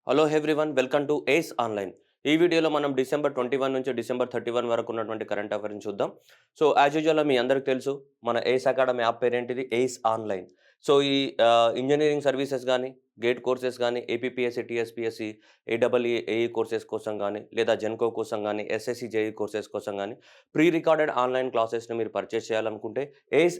Hello everyone welcome to ace online. ఈ వీడియోలో మనం డిసెంబర్ 21 నుంచి డిసెంబర్ 31 వరకు ఉన్నటువంటి కరెంట్ అఫైర్స్ని చూద్దాం. సో యాజ్ యూజువల్‌గా మీ అందరికి తెలుసు మన ఏస్ అకాడమీ యాప్ పేరేంటిది ఏస్ ఆన్లైన్. సో ఈ ఇంజినీరింగ్ సర్వీసెస్ గానీ, గేట్ కోర్సెస్ గానీ, APPSC, TSPSC, AEE, AE courses కోసం గానీ, లేదా జెన్‌కో కోసం గానీ, ఎస్ఎస్సీ, జేఈఈ కోర్సెస్ కోసం గానీ, ప్రీ రికార్డెడ్ ఆన్లైన్ క్లాసెస్‌ని మీరు పర్చేస్ చేయాలనుకుంటే ఏస్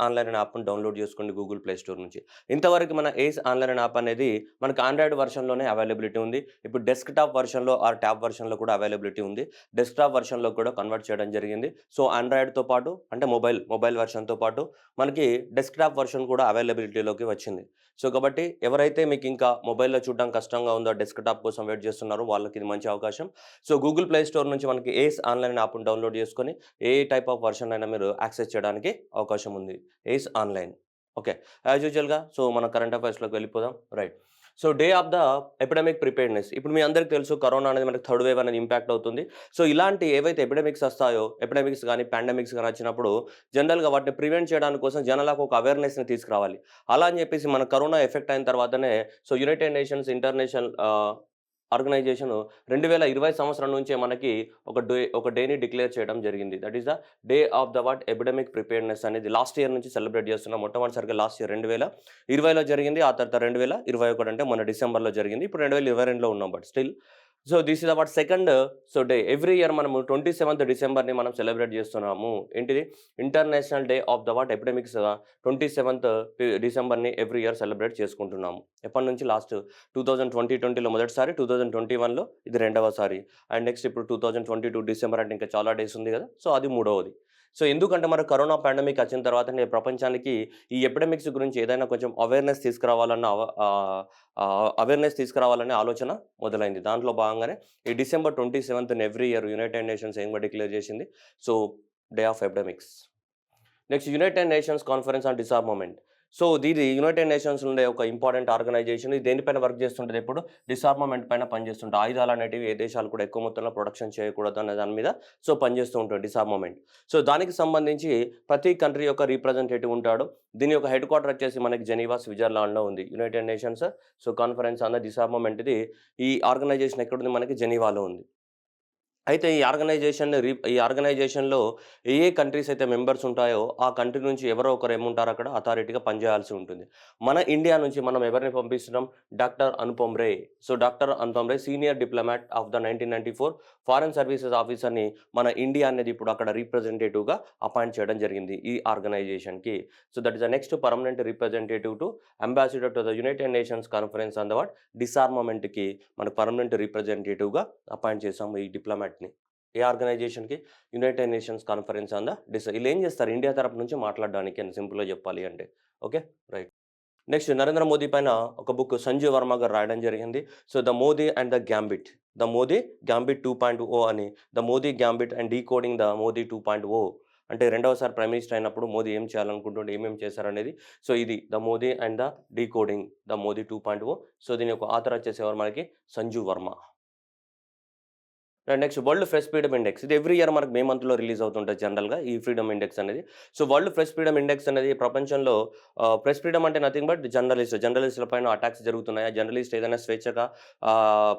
ఆన్లైన్ అనే యాప్‌ని డౌన్‌లోడ్ చేసుకోండి గూగుల్ ప్లే స్టోర్ నుంచి. ఇంతవరకు మన ఏస్ ఆన్లైన్ అనే యాప్ అనేది మనకు ఆండ్రాయిడ్ వెర్షన్‌లోనే అవైలబిలిటీ ఉంది. ఇప్పుడు డెస్క్‌టాప్ వెర్షన్‌లో ఆర్ ట్యాబ్ వెర్షన్‌లో కూడా అవైలబిలిటీ ఉంది. డెస్క్‌టాప్ వెర్షన్‌లో కూడా కన్వర్ట్ చేయడం జరిగింది. సో ఆండ్రాయిడ్‌తో పాటు అంటే మొబైల్ వెర్షన్‌తో పాటు మనకి డెస్క్‌టాప్ వెర్షన్ కూడా అవైలబిలిటీలోకి వచ్చింది. సో కాబట్టి ఎవరైతే మీకు ఇంకా మొబైల్‌లో చూడడం కష్టంగా ఉందో, డెస్క్‌టాప్ కోసం వెయిట్ చేస్తున్నారో వాళ్ళకి ఇది మంచి అవకాశం. సో గూగుల్ ప్లే స్టోర్ నుంచి మనకి ఏస్ ఆన్లైన్ యాప్‌ని డౌన్‌లోడ్ చేసుకొని ఏ టైప్ ఆఫ్ వెర్షన్ అయినా మీరు యాక్సెస్ చేయడానికి అవకాశం ఉంది. ఏస్ ఆన్లైన్. ఓకే. యాజ్ యూజువల్‌గా సో మన కరెంట్ అఫైర్స్‌లోకి వెళ్ళిపోదాం. Right. So day of the epidemic preparedness. ఇప్పుడు మీ అందరికి తెలుసు కరోనా అనేది మనకి థర్డ్ వేవ్ అనేది ఇంపాక్ట్ అవుతుంది. సో ఇలాంటి ఏవైతే ఎపిడమిక్స్ వస్తాయో, ఎపిడమిక్స్ గానీ, పాండమిక్స్ గానీ వచ్చినప్పుడు జనరల్‌గా వాటిని ప్రివెంట్ చేయడానికి కోసం జనాలకు ఒక అవేర్‌నెస్‌ని తీసుకురావాలి. అలా అని చెప్పేసి మన కరోనా ఎఫెక్ట్ అయిన తర్వాతనే so United Nations International Organization 2020 సంవత్సరం నుంచే మనకి ఒక డేని డిక్లేర్ చేయడం జరిగింది. That is the day of the epidemic preparedness అనేది లాస్ట్ ఇయర్ నుంచి సెలబ్రేట్ చేస్తున్నాం. మొట్టమొదటిసారిగా లాస్ట్ ఇయర్ 2020లో జరిగింది. ఆ తర్వాత 2021 అంటే మొన్న డిసెంబర్‌లో జరిగింది. ఇప్పుడు 2022లో ఉన్నాం. But still so this is our second day. Every year మనము 27థ్ డిసెంబర్‌ని మనం సెలబ్రేట్ చేస్తున్నాము. ఏంటిది? International day of the epidemics 27థ్ డిసెంబర్‌ని ఎవ్రీ ఇయర్ సెలబ్రేట్ చేసుకుంటున్నాము. ఎప్పటినుంచి లాస్ట్ 2020లో మొదటిసారి, 2021లో ఇది రెండవసారి. అండ్ నెక్స్ట్ ఇప్పుడు 2022 డిసెంబర్ అంటే ఇంకా చాలా డేస్ ఉంది కదా! సో అది మూడవది. సో ఎందుకంటే మరి కరోనా పాండమిక్ వచ్చిన తర్వాతనే ప్రపంచానికి ఈ ఎపిడమిక్స్ గురించి ఏదైనా కొంచెం అవేర్‌నెస్ తీసుకురావాలనే ఆలోచన మొదలైంది. దాంట్లో భాగంగానే ఈ డిసెంబర్ 27థ్ ఎవ్రీ ఇయర్ యునైటెడ్ నేషన్స్ ఏం డిక్లేర్ చేసింది? So day of epidemics. Next United Nations conference on disarmament. So ఇది యునైటెడ్ నేషన్స్ ఉండే ఒక ఇంపార్టెంట్ ఆర్గనైజేషన్. ఇది దేనిపైన వర్క్ చేస్తుంటది ఎప్పుడు? డిసార్మమెంట్ పైన పనిచేస్తుంటది. ఆయుధాలు అనేటివి ఏ దేశాలు కూడా ఎక్కువ మొత్తంలో ప్రొడక్షన్ చేయకూడదు అనే దాని మీద సో పనిచేస్తూ ఉంటుంది డిసార్మమెంట్. సో దానికి సంబంధించి ప్రతి కంట్రీ యొక్క రిప్రజెంటేటివ్ ఉంటాడు. దీని యొక్క హెడ్ క్వార్టర్ వచ్చేసి మనకి జెనీవా, స్విట్జర్లాండ్‌లో ఉంది. United Nations so conference on the disarmament ఇది ఈ ఆర్గనైజేషన్ ఎక్కడుంది? మనకి జెనీవాలో ఉంది. అయితే ఈ ఆర్గనైజేషన్‌లో ఏ ఏ కంట్రీస్ అయితే మెంబర్స్ ఉంటాయో, ఆ కంట్రీ నుంచి ఎవరో ఒకరు ఏముంటారు అక్కడ అథారిటీగా పనిచేయాల్సి ఉంటుంది. మన ఇండియా నుంచి మనం ఎవరిని పంపిస్తున్నాం? Doctor Anupam ray. So, doctor Anupam ray senior diplomat of the 1994 foreign services ఆఫీసర్‌ని మన ఇండియా అనేది ఇప్పుడు అక్కడ రిప్రజెంటేటివ్‌గా అపాయింట్ చేయడం జరిగింది ఈ ఆర్గనైజేషన్‌కి. So, that is the next permanent representative to ambassador to the United Nations conference on the డిసార్మమెంట్‌కి మన పర్మనెంట్ రిప్రజెంటేటివ్‌గా అపాయింట్ చేసాము ఈ డిప్లొమాట్‌ని. ఏ ఆర్గనైజేషన్‌కి? United Nations conference on the ఈళ్ళేం చేస్తారు ఇండియా తరపు నుంచి మాట్లాడడానికి అని సింపుల్‌గా చెప్పాలి అంటే. Okay. Right. Next Narendra Modi పైన ఒక బుక్ సంజీవ్ వర్మ గారు రాయడం జరిగింది. So, 'the Modi and the gambit'. 'The Modi gambit 2.0' అని. 'The Modi gambit and decoding the Modi 2.0' అంటే రెండవసారి ప్రైమ్ మినిస్టర్ అయినప్పుడు మోదీ ఏం చేయాలనుకుంటుండే, ఏమేం చేశారనేది. సో, ఇది 'the Modi and the decoding the Modi 2.0'. So, దీని యొక్క ఆథర్ వచ్చేసి ఎవరు మనకి? Sanjeev Varma. And next World Press Freedom Index. ఇది ఎవ్రీ ఇయర్ మనకు మే మంత్‌లో రిలీజ్ అవుతుంటది జనరల్‌గా ఈ ఫ్రీడమ్ ఇండెక్స్ అనేది. So, World Press Freedom index అనేది ప్రపంచంలో ప్రెస్ ఫ్రీడమ్ అంటే నథింగ్ బట్ జర్నలిస్ట్‌ల పైన అటాక్స్ జరుగుతున్నాయా? జర్నలిస్ట్ ఏదైనా స్వేచ్ఛగా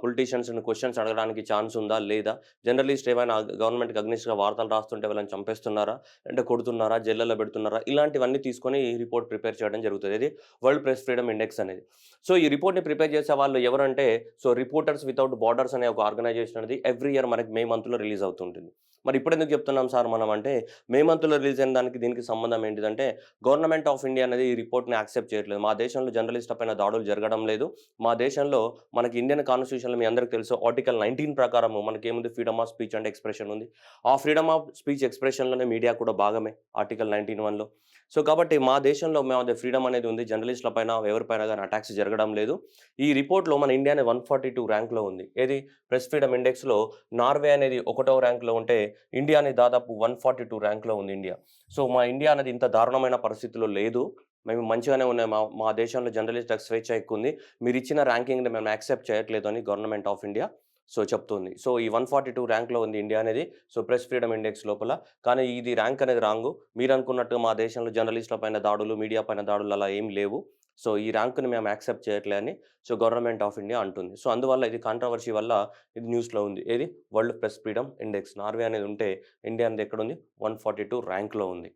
పొలిటీషియన్స్‌ని క్వెషన్స్ అడగడానికి ఛాన్స్ ఉందా? లేదా? జర్నలిస్ట్ ఏమైనా గవర్నమెంట్‌కి అగెయిన్స్ట్‌గా వార్తలు రాస్తుంటే వాళ్ళని చంపేస్తున్నారా? అంటే కొడుతున్నారా? జైళ్ళలో పెడుతున్నారా? ఇలాంటివన్నీ తీసుకొని ఈ రిపోర్ట్ ప్రిపేర్ చేయడం జరుగుతది. ఇది వరల్డ్ ప్రెస్ ఫ్రీడమ్ ఇండెక్స్ అనేది. సో, ఈ రిపోర్ట్‌ని ప్రిపేర్ చేసే వాళ్ళు ఎవరంటే సో, రిపోర్టర్స్ వితౌట్ బార్డర్స్ అనే ఒక ఆర్గనైజేషన్ అనేది ఎవ్రీ ఇయర్ మనకి మే మంత్‌లో రిలీజ్ అవుతుంటుంది. మరి ఇప్పుడెందుకు చెప్తున్నాం సార్ మనం అంటే, మే మంత్‌లో రిలీజ్ అయిన దానికి దీనికి సంబంధం ఏంటిదంటే, గవర్నమెంట్ ఆఫ్ ఇండియా అనేది ఈ రిపోర్ట్‌ని యాక్సెప్ట్ చేయట్లేదు. మా దేశంలో జర్నలిస్ట్‌ల పైన దాడులు జరగడం లేదు. మా దేశంలో మనకి ఇండియన్ కాన్స్టిట్యూషన్‌లో మీ అందరికి తెలుసు ఆర్టికల్ 19 ప్రకారము మనకేముంది freedom of speech and expression ఉంది. ఆ ఫ్రీడమ్ ఆఫ్ స్పీచ్ ఎక్స్‌ప్రెషన్‌లోనే మీడియా కూడా భాగమే ఆర్టికల్ 19(1)లో. సో, కాబట్టి మా దేశంలో ఫ్రీడమ్ అనేది ఉంది. జర్నలిస్ట్‌ల పైన ఎవరిపైన గాని అటాక్స్ జరగడం లేదు. ఈ రిపోర్ట్‌లో మన ఇండియానే 142 ర్యాంక్‌లో ఉంది. ఏది? ప్రెస్ ఫ్రీడమ్ ఇండెక్స్‌లో నార్వే అనేది ఒకటవ ర్యాంక్‌లో ఉంటే, ఇండియా అనేది దాదాపు 142 ర్యాంక్‌లో ఉంది ఇండియా. సో, మా ఇండియా అనేది ఇంత దారుణమైన పరిస్థితిలో లేదు. మేము మంచిగానే ఉన్నాయి. మా మా దేశంలో జర్నలిస్ట్‌లకు స్వేచ్ఛ ఎక్కువుంది. మీరిచ్చిన ర్యాంకింగ్‌ని మేము యాక్సెప్ట్ చేయట్లేదు అని గవర్నమెంట్ ఆఫ్ ఇండియా సో చెప్తుంది. సో ఈ 142 ర్యాంక్‌లో ఉంది ఇండియా అనేది. సో ప్రెస్ ఫ్రీడమ్ ఇండెక్స్ లోపల. కానీ ఇది ర్యాంక్ అనేది రాంగు. మీరనుకున్నట్టుగా మా దేశంలో జర్నలిస్ట్‌ల పైన దాడులు, మీడియా పైన దాడులు అలా ఏం లేవు. సో ఈ ర్యాంక్‌ని మేము యాక్సెప్ట్ చేయట్లే అని సో గవర్నమెంట్ ఆఫ్ ఇండియా అంటుంది. సో అందువల్ల ఇది కాంట్రోవర్సీ వల్ల ఇది న్యూస్‌లో ఉంది. ఏది world Press Freedom index. Norway అనేది ఉంటే ఇండియా అనేది ఎక్కడుంది? 142 ర్యాంక్‌లో ఉంది.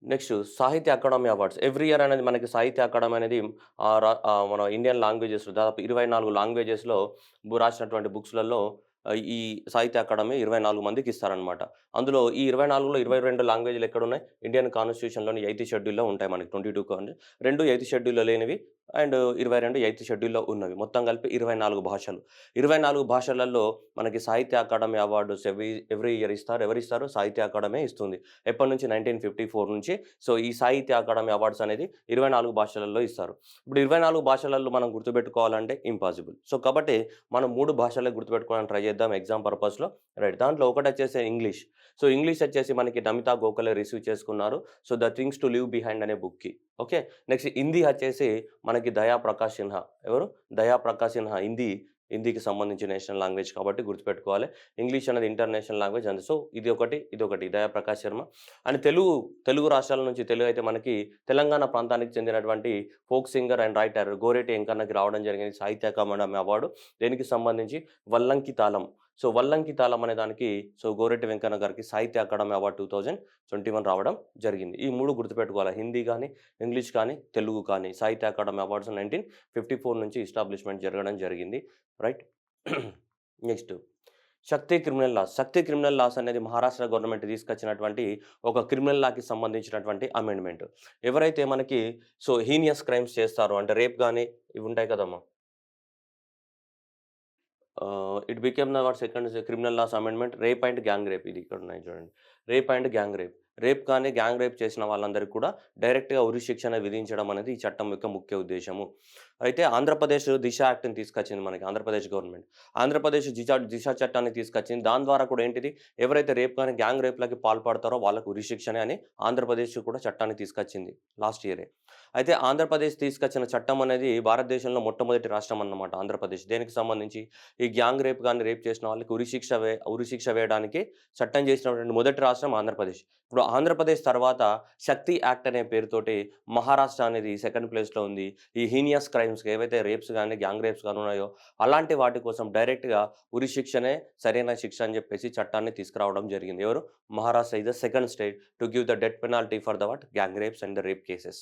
నెక్స్ట్ సాహిత్య అకాడమీ అవార్డ్స్. ఎవ్రీ ఇయర్ అనేది మనకి సాహిత్య అకాడమీ అనేది మన ఇండియన్ లాంగ్వేజెస్‌లో దాదాపు 24 లాంగ్వేజెస్‌లో రాసినటువంటి బుక్స్‌లలో ఈ సాహిత్య అకాడమీ 24 మందికి ఇస్తారనమాట. అందులో ఈ 24లో 22 లాంగ్వేజ్‌లు ఎక్కడున్నాయి? ఇండియన్ కాన్స్టిట్యూషన్‌లోని 8థ్ షెడ్యూల్‌లో ఉంటాయి మనకి 22 కాని 2 8థ్ షెడ్యూల్‌లో లేనివి అండ్ 22 8థ్ షెడ్యూల్‌లో ఉన్నవి. మొత్తం కలిపి 24 భాషలు. 24 భాషలలో మనకి సాహిత్య అకాడమీ అవార్డ్స్ ఎవ్రీ ఇయర్ ఇస్తారు. ఎవరిస్తారు? సాహిత్య అకాడమీ ఇస్తుంది. ఎప్పటి నుంచి? 1954 నుంచి. సో ఈ సాహిత్య అకాడమీ అవార్డ్స్ అనేది 24 భాషలలో ఇస్తారు. ఇప్పుడు 24 భాషలలో మనం గుర్తుపెట్టుకోవాలంటే ఇంపాసిబుల్. సో కాబట్టి మనం 3 భాషలే గుర్తుపెట్టుకోవడానికి ట్రై చేద్దాం ఎగ్జామ్ పర్పస్‌లో. రైట్. దాంట్లో ఒకటొచ్చేసి ఇంగ్లీష్. సో ఇంగ్లీష్ వచ్చేసి మనకి నమితా గోఖలే రిసీవ్ చేసుకున్నారు. So 'the things to leave behind' అనే బుక్‌కి. ఓకే. నెక్స్ట్ హిందీ వచ్చేసి మనకి దయా ప్రకాష్ సిన్హా. ఎవరు? దయా ప్రకాష్ సిన్హా హిందీకి సంబంధించిన నేషనల్ లాంగ్వేజ్ కాబట్టి గుర్తుపెట్టుకోవాలి. ఇంగ్లీష్ అనేది ఇంటర్నేషనల్ లాంగ్వేజ్ అండ్ సో ఇదొకటి దయా ప్రకాష్ శర్మ. అండ్ తెలుగు రాష్ట్రాల నుంచి తెలుగు అయితే మనకి తెలంగాణ ప్రాంతానికి చెందినటువంటి folk singer and writer Goreti వెంకన్నకి రావడం జరిగింది సాహిత్య అకాడమీ అవార్డు. దేనికి సంబంధించి? వల్లంకి తాళం. సో వల్లంకి తాళం అనే దానికి సో గోరెట్టి వెంకన్న గారికి సాహిత్య అకాడమీ అవార్డ్ 2021 రావడం జరిగింది. ఈ 3 గుర్తుపెట్టుకోవాలి. హిందీ గాని, ఇంగ్లీష్ కానీ, తెలుగు కానీ సాహిత్య అకాడమీ అవార్డ్స్ 1954 నుంచి ఎస్టాబ్లిష్‌మెంట్ జరగడం జరిగింది. రైట్. నెక్స్ట్ శక్తి క్రిమినల్ లాస్. శక్తి క్రిమినల్ లాస్ అనేది మహారాష్ట్ర గవర్నమెంట్ తీసుకొచ్చినటువంటి ఒక క్రిమినల్ లాకి సంబంధించినటువంటి అమెండ్‌మెంట్. ఎవరైతే మనకి సో హీనియస్ క్రైమ్స్ చేస్తారో అంటే రేప్ గాని ఇవి ఉంటాయి కదమ్మా! It became the second criminal laws amendment rape and gang rape. ఇది ఇక్కడ ఉన్నాయి చూడండి. Rape and gang rape. Rape కానీ, గ్యాంగ్ రేప్ చేసిన వాళ్ళందరికీ కూడా డైరెక్ట్‌గా ఉరి శిక్షణ విధించడం అనేది ఈ చట్టం యొక్క ముఖ్య ఉద్దేశ్యము. అయితే ఆంధ్రప్రదేశ్ దిశ యాక్ట్‌ని తీసుకొచ్చింది మనకి ఆంధ్రప్రదేశ్ గవర్నమెంట్. ఆంధ్రప్రదేశ్ దిశ చట్టాన్ని తీసుకొచ్చింది. దాని ద్వారా కూడా ఏంటిది? ఎవరైతే రేప్ కానీ, గ్యాంగ్ రేప్‌లకి పాల్పడతారో వాళ్ళకి ఉరి శిక్షనే అని ఆంధ్రప్రదేశ్ కూడా చట్టాన్ని తీసుకొచ్చింది లాస్ట్ ఇయరే. అయితే ఆంధ్రప్రదేశ్ తీసుకొచ్చిన చట్టం అనేది భారతదేశంలో మొట్టమొదటి రాష్ట్రం అన్నమాట ఆంధ్రప్రదేశ్. దేనికి సంబంధించి? ఈ గ్యాంగ్ రేప్ గాని, రేప్ చేసిన వాళ్ళకి ఉరి శిక్ష వేయడానికి చట్టం చేసినటువంటి మొదటి రాష్ట్రం ఆంధ్రప్రదేశ్. ఇప్పుడు ఆంధ్రప్రదేశ్ తర్వాత శక్తి యాక్ట్ అనే పేరుతోటి మహారాష్ట్ర అనేది సెకండ్ ప్లేస్‌లో ఉంది. ఈ హీనియస్ క్రైమ్స్‌కి ఏవైతే రేప్స్ గాని, గ్యాంగ్ రేప్స్ గాని ఉన్నాయో అలాంటి వాటి కోసం డైరెక్ట్‌గా ఉరి శిక్షనే సరైన శిక్ష అని చెప్పేసి చట్టాన్ని తీసుకురావడం జరిగింది. ఎవరు? Maharashtra is the second state to give the death penalty for the gang rapes and the rape cases.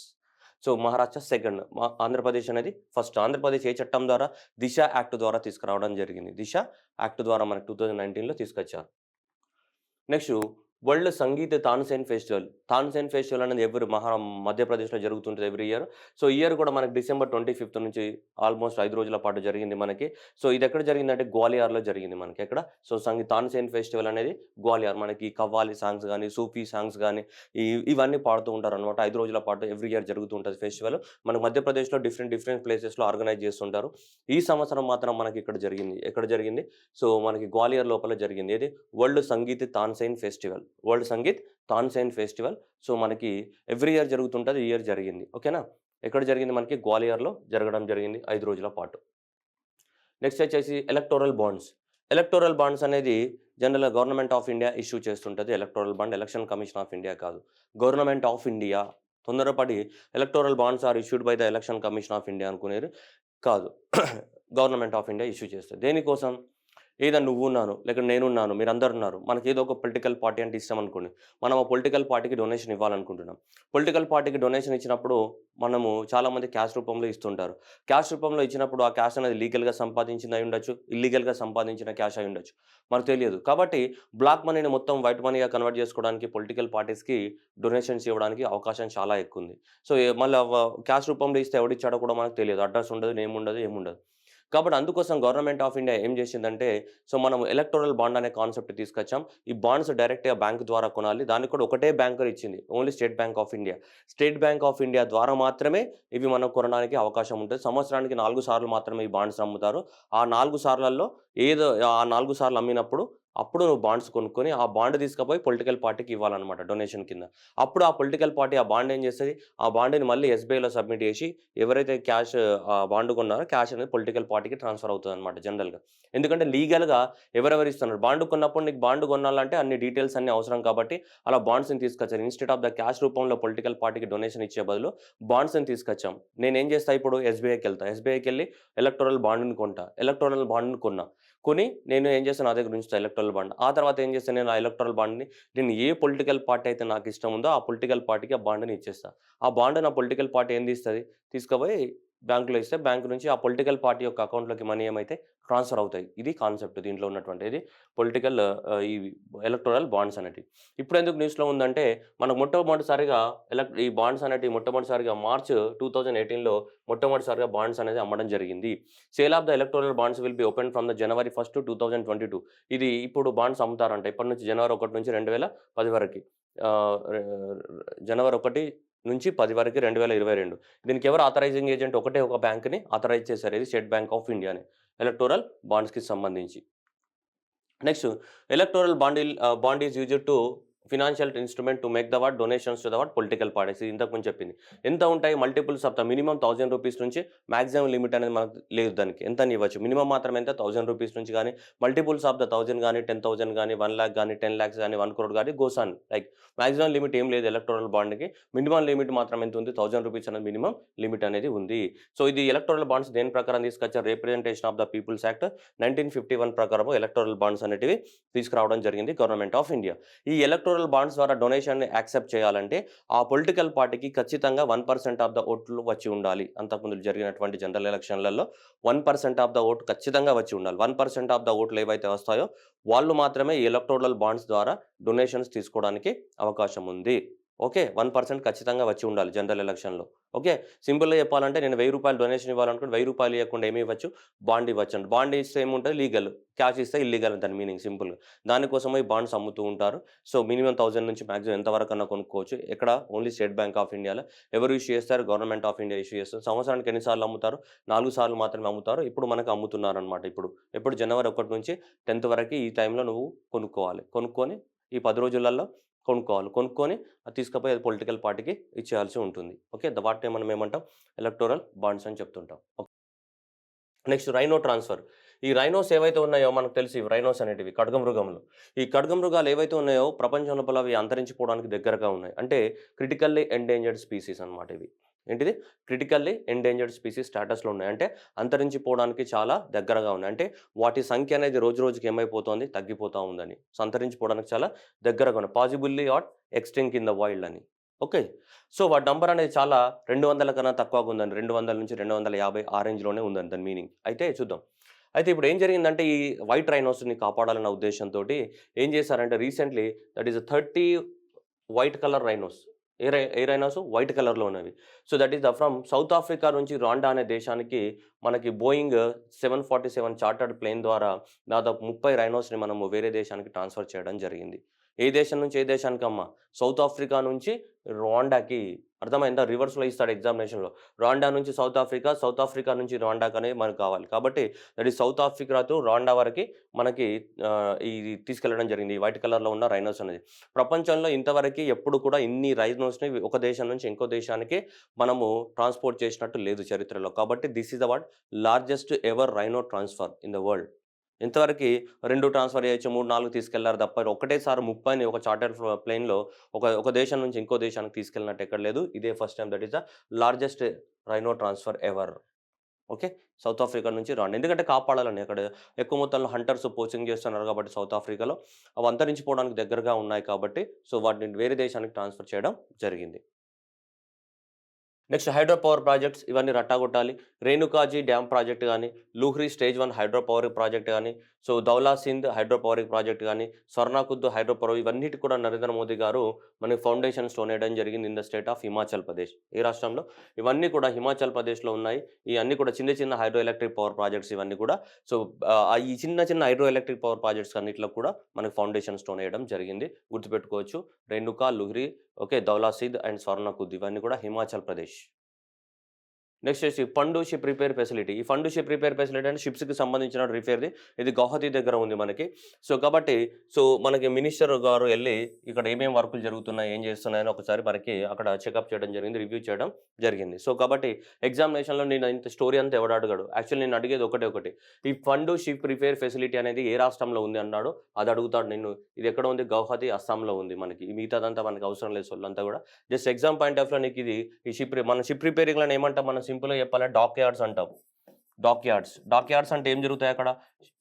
So Maharashtra second. Andhra Pradesh అనేది ఫస్ట్. ఆంధ్రప్రదేశ్ ఏ చట్టం ద్వారా? దిశ యాక్ట్ ద్వారా తీసుకురావడం జరిగింది. దిశ యాక్ట్ ద్వారా మనకు 2019లో తీసుకొచ్చారు. Next world sangeet Tansen festival. Tansen festival అనేది మధ్యప్రదేశ్‌లో జరుగుతుంటది ఎవ్రీ ఇయర్. సో ఈ ఇయర్ కూడా మనకి డిసెంబర్ 25 నుంచి ఆల్మోస్ట్ 5 రోజుల పాటు జరిగింది మనకి. సో ఇది ఎక్కడ జరిగిందంటే గ్వాలియర్‌లో జరిగింది మనకి. ఎక్కడ? సో తాన్సేన్ ఫెస్టివల్ అనేది గ్వాలియర్. మనకి కవ్వాలి సాంగ్స్ గాని, సూఫీ సాంగ్స్ గాని ఇవన్నీ పాడుతూ ఉంటారనమాట. 5 రోజుల పాటు ఎవ్రీ ఇయర్ జరుగుతూ ఉంటది ఫెస్టివల్. మనకు మధ్యప్రదేశ్‌లో డిఫరెంట్ ప్లేసెస్‌లో ఆర్గనైజ్ చేస్తుంటారు. ఈ సంవత్సరం మాత్రం మనకి ఇక్కడ జరిగింది. ఎక్కడ జరిగింది? సో మనకి గ్వాలియర్ లోపల జరిగింది. ఏది? World sangeet Tansen festival. World sangeet Tansen festival. So మనకి ఎవ్రీ ఇయర్ జరుగుతుంటది. ఈ ఇయర్ జరిగింది. ఓకేనా? ఎక్కడ జరిగింది? మనకి గ్వాలియర్‌లో జరగడం జరిగింది 5 రోజుల పాటు. నెక్స్ట్ వచ్చేసి ఎలక్టోరల్ బాండ్స్. ఎలక్టోరల్ బాండ్స్ అనేది జనరల్‌గా గవర్నమెంట్ ఆఫ్ ఇండియా ఇష్యూ చేస్తుంటది. Electoral bond election commission of India కాదు. Government of India. తొందరపడి electoral bonds are issued by the election commission of India అనుకునేరు కాదు. గవర్నమెంట్ ఆఫ్ ఇండియా ఇష్యూ చేస్తది. దేనికోసం? ఏదో నువ్వున్నాను, లేక నేనున్నాను, మీరందరున్నారు. మనకేదో ఒక పొలిటికల్ పార్టీ అంటే ఇష్టం అనుకోండి. మనం ఆ పొలిటికల్ పార్టీకి డొనేషన్ ఇవ్వాలనుకుంటున్నాం. పొలిటికల్ పార్టీకి డొనేషన్ ఇచ్చినప్పుడు మనము చాలామంది క్యాష్ రూపంలో ఇస్తుంటారు. క్యాష్ రూపంలో ఇచ్చినప్పుడు ఆ క్యాష్ అనేది లీగల్‌గా సంపాదించింది అయ్యుండొచ్చు, ఇల్లీగల్‌గా సంపాదించిన క్యాష్ అయ్యుండొచ్చు. మనకు తెలియదు. కాబట్టి బ్లాక్ మనీని మొత్తం వైట్ మనీగా కన్వర్ట్ చేసుకోవడానికి పొలిటికల్ పార్టీస్‌కి డొనేషన్స్ ఇవ్వడానికి అవకాశం చాలా ఎక్కువుంది. సో, మళ్ళా క్యాష్ రూపంలో ఇస్తే ఎవడిచ్చాడో కూడా మనకు తెలియదు. అడ్రెస్ ఉండదు, నేమ్ ఉండదు, ఏముండదు. కాబట్టి అందుకోసం గవర్నమెంట్ ఆఫ్ ఇండియా ఏం చేసిందంటే, సో మనం ఎలక్టోరల్ బాండ్ అనే కాన్సెప్ట్ తీసుకొచ్చాం. ఈ బాండ్స్ డైరెక్ట్‌గా బ్యాంక్ ద్వారా కొనాలి. దానికి కూడా ఒకటే బ్యాంకర్ ఇచ్చింది. Only state bank of India. State bank of India ద్వారా మాత్రమే ఇవి మనం కొనడానికి అవకాశం ఉంటది. సంవత్సరానికి 4 సార్లు మాత్రమే ఈ బాండ్స్ అమ్ముతారు. ఆ 4 సార్లలో ఆ 4 సార్లు అమ్మినప్పుడు అప్పుడు నువ్వు బాండ్స్ కొనుక్కొని, ఆ బాండ్ తీసుకపోయి పొలిటికల్ పార్టీకి ఇవ్వాలనమాట డొనేషన్ కింద. అప్పుడు ఆ పొలిటికల్ పార్టీ ఆ బాండ్ ఏం చేస్తది, ఆ బాండ్‌ని మళ్ళీ ఎస్‌బీఐలో సబ్మిట్ చేసి, ఎవరైతే క్యాష్ బాండ్ కొన్నారో క్యాష్ అనేది పొలిటికల్ పార్టీకి ట్రాన్స్‌ఫర్ అవుతదనమాట జనరల్‌గా. ఎందుకంటే లీగల్‌గా ఎవరెవరు ఇస్తున్నారు. బాండ్ కొన్నప్పుడు నీకు బాండ్ కొనాలంటే అన్ని డీటెయిల్స్ అన్నీ అవసరం కాబట్టి, అలా బాండ్స్‌ని తీసుకొచ్చారు. ఇన్‌స్టెడ్ ఆఫ్ ద క్యాష్ రూపంలో పొలిటికల్ పార్టీకి డొనేషన్ ఇచ్చే బదులు బాండ్స్‌ని తీసుకొచ్చాం. నేనేం చేస్తా ఇప్పుడు ఎస్‌బీఐకెళ్తా. ఎస్‌బీఐకెళ్ళి ఎలక్టోరల్ బాండ్‌ని కొంటా. ఎలక్టోరల్ బాండ్‌ని కొన్నా. కొని నేను ఏం చేస్తాను నా దగ్గర ఉంచుతా ఎలక్టోరల్ బాండ్. ఆ తర్వాత ఏం చేస్తాను నేను ఆ ఎలక్టోరల్ బాండ్‌ని నేను ఏ పొలిటికల్ పార్టీ అయితే నాకు ఇష్టం ఉందో ఆ పొలిటికల్ పార్టీకి ఆ బాండ్‌ని ఇచ్చేస్తా. ఆ బాండ్ నా పొలిటికల్ పార్టీ ఏం తీస్తది, తీసుకపోయి బ్యాంక్‌లో ఇస్తే బ్యాంక్ నుంచి ఆ పొలిటికల్ పార్టీ యొక్క అకౌంట్‌లోకి మనీ ఏమైతే ట్రాన్స్‌ఫర్ అవుతాయి. ఇది కాన్సెప్ట్ దీంట్లో ఉన్నటువంటిది. పొలిటికల్ ఈ ఎలక్టోరల్ బాండ్స్ అనేటివి. ఇప్పుడెందుకు న్యూస్‌లో ఉందంటే మనకు మొట్టమొదటిసారిగా ఈ బాండ్స్ అనేటివి మొట్టమొదటిసారిగా మార్చ్ 2018లో మొట్టమొదటిసారిగా బాండ్స్ అనేది అమ్మడం జరిగింది. Sale of the electoral bonds will be open from the జనవరి 1, 2022. ఇది ఇప్పుడు బాండ్స్ అమ్ముతారంట. ఇప్పటి నుంచి జనవరి 1 నుంచి 2010 వరకి. రె జనవరి 1 నుంచి 10 వరకి 2022. దీనికి ఎవరు ఆథరైజింగ్ ఏజెంట్ ఒకటే ఒక బ్యాంక్‌ని ఆథరైజ్ చేశారు. ఇది స్టేట్ బ్యాంక్ ఆఫ్ ఇండియాని. ఎలక్టోరల్ బాండ్స్‌కి సంబంధించి. Next bond is used to financial instrument to make the donations to the political parties. ఇది ఇంతకు ముందు చెప్పింది. ఎంత ఉంటాయి మల్టిపుల్స్ ఆఫ్ ద మినిమమ్ ₹1000 నుంచి మాక్సిమం లిమిట్ అనేది మనకు లేదు దానికి. ఎంతని ఇవ్వచ్చు. మినిమమ్ మాత్రం ఎంత ₹1000 నుంచి గాని, మల్టిపుల్స్ ఆఫ్ ద 1000 గాని, 10,000 గాని, 1,00,000 గాని, 10,00,000 గాని, 1,00,00,000 గాని goes on like maximum limit ఏం లేదు ఎలక్టోరల్ బాండ్‌కి. మినిమమ్ లిమిట్ మాత్రం ఎంత ఉంది ₹1000 అనేది మినిమమ్ లిమిట్ అనేది ఉంది. సో, ఇది ఎలక్టోరల్ బాండ్స్ దేని ప్రకారం తీసుకొచ్చారు representation of the people's act 1951 ప్రకారం ఎలక్టోరల్ బాండ్స్ అనేటివి తీసుకురావడం జరిగింది గవర్నమెంట్ ఆఫ్ ఇండియా. ఈ ఎలక్టోరల్ బాండ్స్ ద్వారా డొనేషన్‌ని యాక్సెప్ట్ చేయాలంటే, ఆ పొలిటికల్ పార్టీకి ఖచ్చితంగా 1% ఆఫ్ ద ఓట్లు వచ్చి ఉండాలి. అంతకుముందు జరిగినటువంటి జనరల్ ఎలక్షన్‌లలో 1% ఆఫ్ ద ఓట్ ఖచ్చితంగా వచ్చి ఉండాలి. 1% ఆఫ్ ద ఓట్లు ఏవైతే వస్తాయో, వాళ్ళు మాత్రమే ఈ ఎలక్టోరల్ బాండ్స్ ద్వారా డొనేషన్స్ తీసుకోవడానికి అవకాశం ఉంది. ఓకే. 1% ఖచ్చితంగా వచ్చి ఉండాలి జనరల్ ఎలక్షన్‌లో. ఓకే. సింపుల్‌గా చెప్పాలంటే నేను రూ. 1000 డొనేషన్ ఇవ్వాలనుకుంటే రూ. 1000 ఇవ్వకుండా ఏమి ఇవ్వచ్చు? బాండ్ ఇవ్వచ్చండి. బాండ్ ఇస్తే ఏముంటది లీగల్. క్యాష్ ఇస్తే ఇల్లీగల్ దాని మీనింగ్ సింపుల్‌గా. దానికోసమే ఈ బాండ్స్ అమ్ముతూ ఉంటారు. సో, మినిమమ్ 1000 నుంచి మాక్సిమం ఎంత వరకన్నా కొనుక్కోవచ్చు. ఎక్కడ ఓన్లీ స్టేట్ బ్యాంక్ ఆఫ్ ఇండియాలో. ఎవరు ఇష్యూ చేస్తారు? గవర్నమెంట్ ఆఫ్ ఇండియా ఇష్యూ చేస్తుంది. సంవత్సరానికి ఎన్ని సార్లు అమ్ముతారు? 4 సార్లు మాత్రమే అమ్ముతారు. ఇప్పుడు మనకు అమ్ముతున్నారనమాట ఇప్పుడు. ఎప్పుడు జనవరి 1 నుంచి 10థ్ వరకి ఈ టైంలో నువ్వు కొనుక్కోవాలి. కొనుక్కొని ఈ 10 రోజులలో కొనుక్కోవాలి. కొనుక్కొని అది తీసుకపోయి అది పొలిటికల్ పార్టీకి ఇచ్చేయాల్సి ఉంటుంది. ఓకే. వాటినే మనం ఏమంటాం? ఎలక్టోరల్ బాండ్స్ అని చెప్తుంటాం. Next rhino transfer. ఈ రైనోస్ ఏవైతే ఉన్నాయో మనకు తెలుసు ఇవి రైనోస్ అనేటివి ఖడ్గమృగములు. ఈ ఖడ్గమృగాలు ఏవైతే ఉన్నాయో ప్రపంచం లోపల అవి అంతరించిపోవడానికి దగ్గరగా ఉన్నాయి. అంటే క్రిటికల్లీ ఎండేంజర్డ్ స్పీసీస్ అన్నమాట ఇవి. ఏంటిది? క్రిటికల్లీ ఎండేంజర్డ్ స్పీసీస్ స్టేటస్‌లో ఉన్నాయి. అంటే అంతరించిపోవడానికి చాలా దగ్గరగా ఉన్నాయి. అంటే వాటి సంఖ్య అనేది రోజు రోజుకి ఏమైపోతోంది? తగ్గిపోతా ఉందని. సో, అంతరించిపోవడానికి చాలా దగ్గరగా ఉన్నాయి. Possibly are extinct in the wild అని. ఓకే. సో, వాటి నంబర్ అనేది చాలా 200 కన్నా తక్కువగా ఉందండి. 200-250 ఆ రేంజ్‌లోనే ఉందండి దాని మీనింగ్. అయితే చూద్దాం. అయితే ఇప్పుడు ఏం జరిగిందంటే ఈ వైట్ రైనోస్‌ని కాపాడాలన్న ఉద్దేశ్యంతోటి ఏం చేశారంటే recently that is 30 white colour rhinos. A rhinos? White కలర్‌లో ఉన్నవి. So, that is from south Africa నుంచి రవాండా అనే దేశానికి మనకి బోయింగ్ 747 చార్టర్డ్ ప్లేన్ ద్వారా దాదాపు 30 రైనోస్‌ని మనము వేరే దేశానికి ట్రాన్స్‌ఫర్ చేయడం జరిగింది. ఏ దేశం నుంచి ఏ దేశానికమ్మా? సౌత్ ఆఫ్రికా నుంచి రవాండాకి. అర్థమైందా? రివర్స్‌లో ఇస్తాడు ఎగ్జామినేషన్‌లో. రవాండా నుంచి సౌత్ ఆఫ్రికా, సౌత్ ఆఫ్రికా నుంచి రవాండాకనేది మనకు కావాలి. కాబట్టి that is south Africa to Rwanda వరకి మనకి ఇది తీసుకెళ్లడం జరిగింది. ఈ వైట్ కలర్‌లో ఉన్న రైనోస్ అనేది. ప్రపంచంలో ఇంతవరకి ఎప్పుడు కూడా ఇన్ని రైనోస్‌ని ఒక దేశం నుంచి ఇంకో దేశానికి మనము ట్రాన్స్‌పోర్ట్ చేసినట్టు లేదు చరిత్రలో. కాబట్టి this is the largest ever rhino transfer in the world. ఇంతవరకి 2 ట్రాన్స్‌ఫర్ చేయొచ్చు, 3, 4 తీసుకెళ్లారు తప్ప ఒకటేసారి 30ని ఒక చార్టర్ ప్లేన్‌లో ఒక దేశం నుంచి ఇంకో దేశానికి తీసుకెళ్ళినట్టు ఎక్కడ లేదు. ఇదే first time that is the largest rhino transfer ever. Okay. South Africa నుంచి రాండి. ఎందుకంటే కాపాడాలని అక్కడ ఎక్కువ మొత్తంలో హంటర్స్ పోచింగ్ చేస్తున్నారు కాబట్టి సౌత్ ఆఫ్రికాలో అవి అంతరించిపోవడానికి దగ్గరగా ఉన్నాయి కాబట్టి సో వాటిని వేరే దేశానికి ట్రాన్స్‌ఫర్ చేయడం జరిగింది. నెక్స్ట్ హైడ్రో పవర్ ప్రాజెక్ట్స్ ఇవన్నీ రట్టాగొట్టాలి. రేణుకాజీ డ్యామ్ ప్రాజెక్ట్ గాని, లూహ్రీ స్టేజ్ 1 హైడ్రో పవర్ ప్రాజెక్ట్ గాని, so Dhaula Sindh hydro power project గాని, స్వర్ణకుద్దు హైడ్రో పవర్ ఇవన్నిటికి కూడా నరేంద్ర మోదీ గారు మనకి ఫౌండేషన్ స్టోన్ వేయడం జరిగింది in the state of Himachal Pradesh. ఏ రాష్ట్రంలో? ఇవన్నీ కూడా హిమాచల్ ప్రదేశ్‌లో ఉన్నాయి. ఇయన్నీ కూడా చిన్న చిన్న హైడ్రో ఎలక్ట్రిక్ పవర్ ప్రాజెక్ట్స్ ఇవన్నీ కూడా. సో, ఈ చిన్న చిన్న హైడ్రో ఎలక్ట్రిక్ పవర్ ప్రాజెక్ట్స్ అన్నిట్లో కూడా మనకి ఫౌండేషన్ స్టోన్ వేయడం జరిగింది. గుర్తుపెట్టుకోవచ్చు. రేణుకా, లుహ్రీ, ఓకే, ధౌలా సింధ్ అండ్ స్వర్ణకుద్ ఇవన్నీ కూడా హిమాచల్ ప్రదేశ్. నెక్స్ట్ వచ్చేసి ఫండ్ షిప్ రిపేర్ ఫెసిలిటీ. ఈ ఫండ్ షిప్ రిపేర్ ఫెసిలిటీ అంటే షిప్స్‌కి సంబంధించిన రిపేర్‌ది. ఇది గౌహతి దగ్గర ఉంది మనకి. సో, కాబట్టి మనకి మినిస్టర్ గారు ఎళ్లి ఇక్కడ ఏమేం వర్కులు జరుగుతున్నాయి, ఏం చేస్తున్నాయని ఒకసారి మనకి అక్కడ చెకప్ చేయడం జరిగింది. రివ్యూ చేయడం జరిగింది. సో, కాబట్టి ఎగ్జామినేషన్‌లో నేను ఇంత స్టోరీ అంతా ఎవడు అడగడు. యాక్చువల్లీ నేను అడిగేది ఒకటే ఒకటి. ఈ ఫండ్ షిప్ రిపేర్ ఫెసిలిటీ అనేది ఏ రాష్ట్రంలో ఉంది అన్నాడు. అది అడుగుతాడు నిన్ను. ఇది ఎక్కడ ఉంది? గౌహతి, అస్సాంలో ఉంది మనకి. ఈ మిగతాదంతా మనకు అవసరం లేదు సొల్లంతా కూడా. జస్ట్ ఎగ్జామ్ పాయింట్ ఆఫ్ వ్యూలో నీకు ఇది ఈ మన షిప్ రిపేరింగ్‌లని ఏమంటాం మనం సింపుల్‌గా చెప్పాలంటే డాక్ యార్డ్స్ అంటాం. డాక్ యార్డ్స్ అంటే ఏం జరుగుతాయి అక్కడ?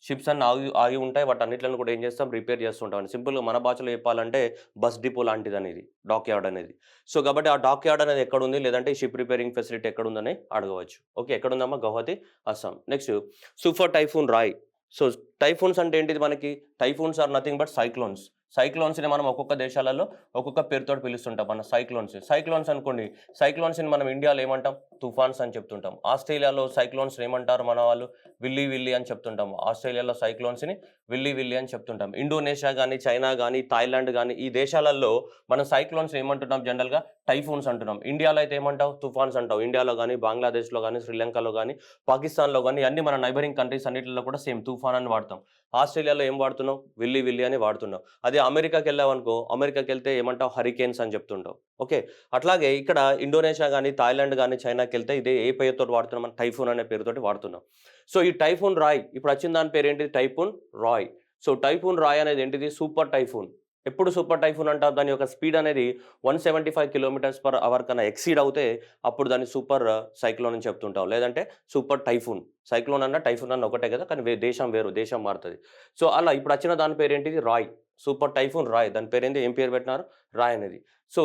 షిప్స్ అన్నీ ఆగి ఆగి ఉంటాయి. వాటన్నిట్లని కూడా ఏం చేస్తాం? రిపేర్ చేస్తుంటాం. సింపుల్‌గా మన భాషలో చెప్పాలంటే బస్ డిపో లాంటిదనేది డాక్ యార్డ్ అనేది. సో, కాబట్టి ఆ డాక్ యార్డ్ అనేది ఎక్కడుంది? లేదంటే షిప్ రిపేరింగ్ ఫెసిలిటీ ఎక్కడుందని అడగవచ్చు. ఓకే. ఎక్కడుందమ్మా? Guwahati, Assam. Next super typhoon Rai. So, typhoons అంటే ఏంటిది మనకి? Typhoons are nothing but cyclones. సైక్లోన్స్‌ని మనం ఒక్కొక్క దేశాలలో ఒక్కొక్క పేరుతోటి పిలుస్తుంటాం. మన సైక్లోన్స్ అనుకోండి. సైక్లోన్స్‌ని మనం ఇండియాలో ఏమంటాం? తుఫాన్స్ అని చెప్తుంటాం. ఆస్ట్రేలియాలో సైక్లోన్స్‌ని ఏమంటారు మన వాళ్ళు? విల్లీ విల్లీ అని చెప్తుంటాం. ఆస్ట్రేలియాలో సైక్లోన్స్‌ని విల్లీ విల్లీ అని చెప్తుంటాం. ఇండోనేషియా గాని, చైనా గాని, థాయిలాండ్ గాని ఈ దేశాలలో మనం సైక్లోన్స్‌ని ఏమంటున్నాం జనరల్‌గా? టైఫూన్స్ అంటున్నాం. ఇండియాలో అయితే ఏమంటావు? తుఫాన్స్ అంటావు. ఇండియాలో గాని, బంగ్లాదేశ్‌లో గాని, శ్రీలంకలో గాని, పాకిస్తాన్‌లో గాని అన్ని మన నైబరింగ్ కంట్రీస్ అన్నిటిలో కూడా సేమ్ తుఫాన్ అని వాడతాం. ఆస్ట్రేలియాలో ఏం వాడుతున్నావు? విల్లీ విల్లీ అని వాడుతున్నావు. అదే అమెరికాకెళ్ళావనుకో, అమెరికాకెళ్తే ఏమంటావు? హరికేన్స్ అని చెప్తుంటావు. ఓకే. అట్లాగే ఇక్కడ ఇండోనేషియా గాని, థాయిలాండ్ గాని, చైనాకెళ్తే ఇదే ఏ పేరుతోటి వాడుతున్నాం? మనం టైఫూన్ అనే పేరుతోటి వాడుతున్నాం. సో, ఈ టైఫూన్ రాయ్ ఇప్పుడు వచ్చిన దాని పేరేంటిది? Typhoon Rai. So, typhoon Rai అనేది ఏంటిది? Super typhoon. ఎప్పుడు సూపర్ టైఫూన్ అంటారు? దాని యొక్క స్పీడ్ అనేది 175 కిలోమీటర్స్/అవర్ కన్నా ఎక్సీడ్ అవుతే అప్పుడు దాన్ని సూపర్ సైక్లోన్ అని చెప్తుంటాం. లేదంటే సూపర్ టైఫూన్. సైక్లోన్ అన్నా, టైఫూన్ అన్నా ఒకటే కదా! కానీ దేశం వేరు. దేశం మారుతది. సో, అలా ఇప్పుడు వచ్చిన దాని పేరేంటిది? రాయ్. Super typhoon Rai. దాని పేరేంటి? ఏం పేరు పెట్టినారు? రాయ్ అనేది. సో,